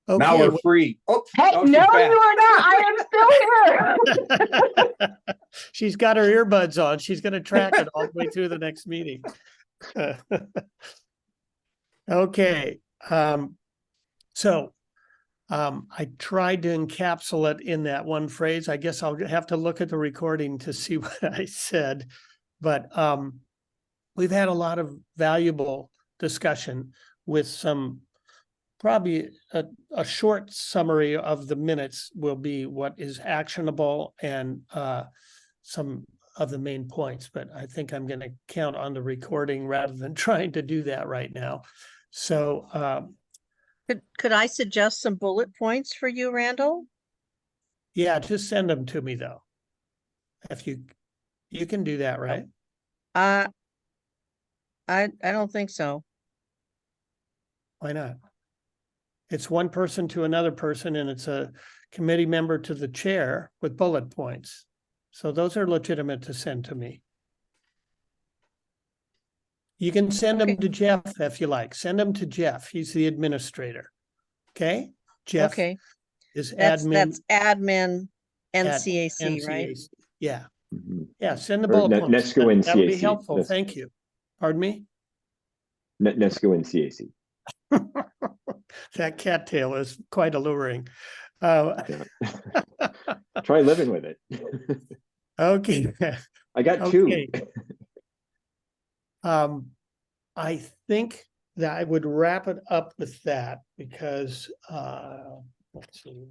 Now Okay, we're free. Oh, Hey, oh, no, she's you back. are not. I am still here. she's got her earbuds on. She's going to track it all the way through the next meeting. Okay. So I tried to encapsulate in that one phrase. I guess I'll have to look at the recording to see what I said. But we've had a lot of valuable discussion with some, probably a short summary of the minutes will be what is actionable and some of the main points. But I think I'm going to count on the recording rather than trying to do that right now. So Could I suggest some bullet points for you, Randall? yeah, just send them to me though. If you can do that, right? I don't think so. Why not? It's one person to another person and it's a committee member to the chair with bullet points. So those are legitimate to send to me. You can send them Okay. to Jeff if you like. Send them to Jeff. He's the administrator. Okay? Jeff Okay, is that's admin. admin at NCAC, right? NCAC. Yeah. Mhm. Yeah. Send the Or bullet points. Nesco and That would be CAC. helpful. That's- Thank you. Pardon me? Nesco and CAC. That cattail is quite alluring. Try living with it. Okay. I got 2. Okay. I think that I would wrap it up with that because let's see.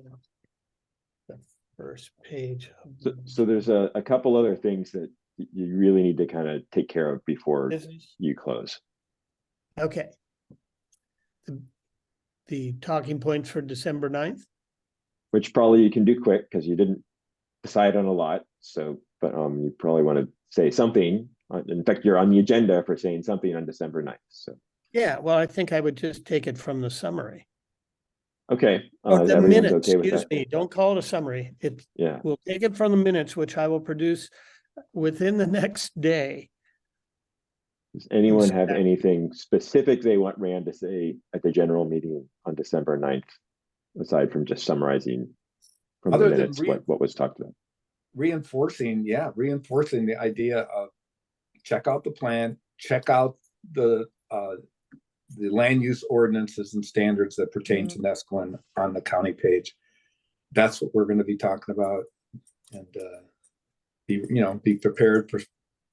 The first page. of So there's a couple other things that you really need to kind of take care of before business. you close. Okay. The talking points for December 9th. Which probably you can do quick because you didn't decide on a lot. So, but you probably want to say something. In fact, you're on the agenda for saying something on December 9th. So, Yeah, well, I think I would just take it from the summary. okay. Or the everyone's minutes, okay with excuse that? me, don't call it a summary. Yeah. We'll take it from the minutes, which I will produce within the next day. Does anyone have Exactly. anything specific they want Rand to say at the general meeting on December 9th, aside from just summarizing from Other the than minutes what was talked about? reinforcing the idea of check out the plan, check out the land use ordinances and standards that pertain to Nesquin on the county page. That's what we're going to be talking about, and be prepared for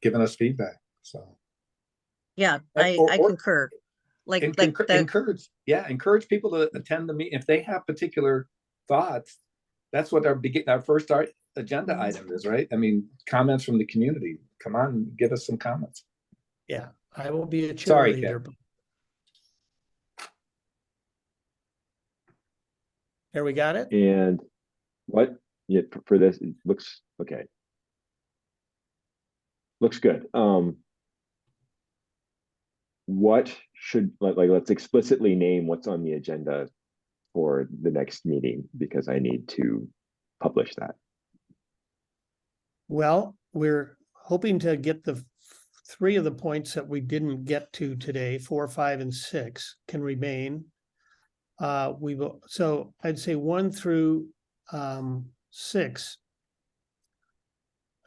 giving us feedback. So Yeah, Or- I or- concur. Like encourage people to attend the meeting if they have particular thoughts. That's what our first agenda item is, right? I mean, comments from the community. Come on, give us some comments. Yeah, I will be a Sorry, cheerleader. There, we got it? And what, yeah, for this, it looks, okay. Looks good. What should, let's explicitly name what's on the agenda for the next meeting, because I need to publish that. Well, we're hoping to get the 3 of the points that we didn't get to today, 4, 5, and 6 can remain. We will, so I'd say 1 through 6.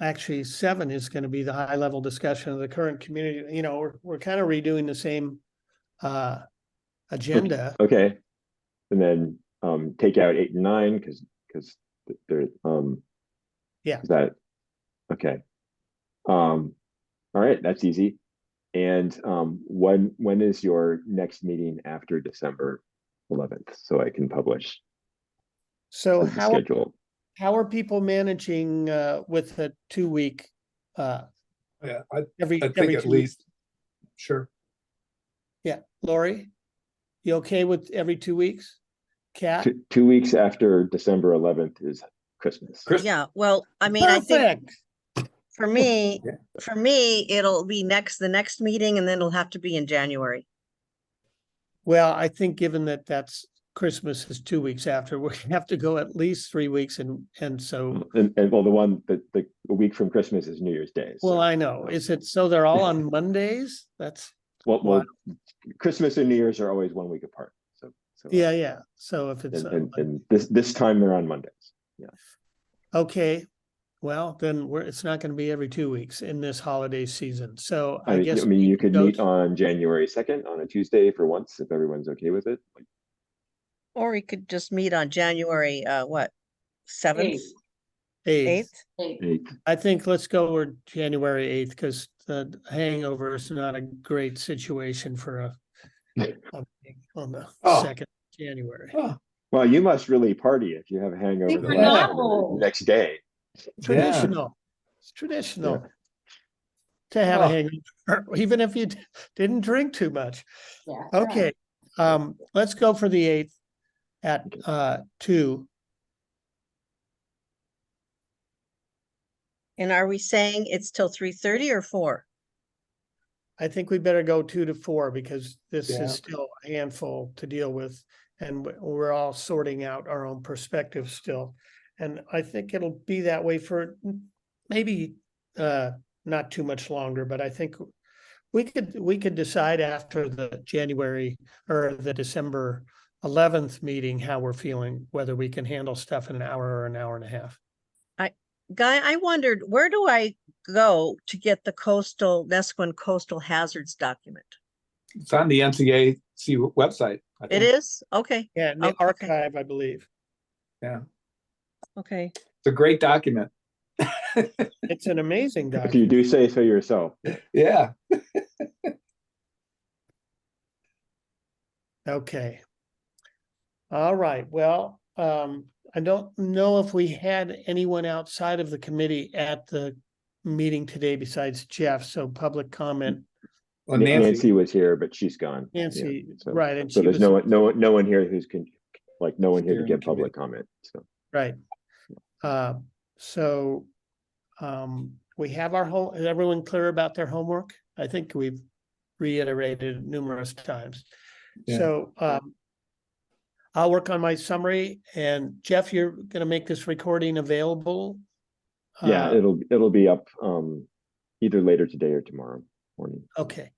Actually, 7 is going to be the high level discussion of the current community. You know, we're kind of redoing the same agenda. Okay. And then take out 8 and 9 because they're Yeah. Is that okay? All right, that's easy. And when is your next meeting after December 11th, so I can publish So the schedule? how are people managing with a 2-week Yeah, every I think every at 2 weeks? least, sure. Yeah, Lori, you okay with every 2 weeks? Kat? 2 weeks after December 11th is Christmas. Yeah, well, I mean, I think Perfect. for me, Yeah. it'll be the next meeting, and then it'll have to be in January. Well, I think given that that's Christmas is 2 weeks after, we have to go at least 3 weeks and so, And well, the week from Christmas is New Year's Day. well, so, I know. Is it, so they're all on Mondays? That's, well, Christmas and New Year's are always 1 week apart. So yeah. So if it's, and this time they're on Mondays. Yeah. okay, well, then it's not going to be every 2 weeks in this holiday season. So I I guess. mean, you we could go meet to- on January 2nd on a Tuesday for once, if everyone's okay with it. Or we could just meet on January, what, 7th, 8th. 8th? 8th. I think let's go with January 8th because the hangover is not a great situation for a meeting on the Oh. 2nd of January. Oh, Well, you must really party if you have a hangover Super the next day. Traditional. It's traditional to have a Oh. hangover, even if you didn't drink too much. Yeah. Okay, let's go for the 8th at 2. And are we saying it's till 3:30 or 4? I think we better go 2 to 4 because this Yeah. is still a handful to deal with. And we're all sorting out our own perspectives still. And I think it'll be that way for maybe not too much longer, but I think we could decide after the January or the December 11th meeting how we're feeling, whether we can handle stuff in an hour or an hour and a half. Guy, I wondered, where do I go to get the Nesquin Coastal Hazards document? it's on the NCAC website. I It think. is? Okay, Yeah, in the Oh, okay. archive, I believe. Yeah, okay. it's a great document. It's an amazing If you document. do say so yourself. Yeah. Okay. All right, well, I don't know if we had anyone outside of the committee at the meeting today besides Jeff, so public comment. Well, Nancy was here, but she's gone. Nancy, Yeah, so- right, and So she there's was, no one here who's no one here to Steering give committee. public comment. So right. So, we have our whole, is everyone clear about their homework? I think we've reiterated it numerous times. Yeah. So, I'll work on my summary, and Jeff, you're gonna make this recording available? yeah, it'll be up either later today or tomorrow morning. Okay.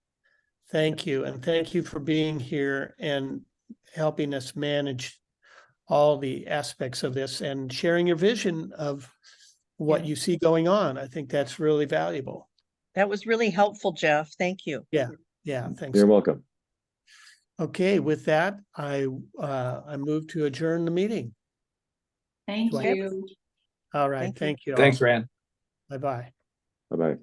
Thank you, and thank you for being here and helping us manage all the aspects of this and sharing your vision of what Yeah. you see going on. I think that's really valuable. That was really helpful, Jeff. Thank you. Yeah, thanks. You're welcome. Okay, with that, I move to adjourn the meeting. Thank Do I have- you. All right, Thank you. thank you. Thanks, Rand. Bye-bye. Bye-bye.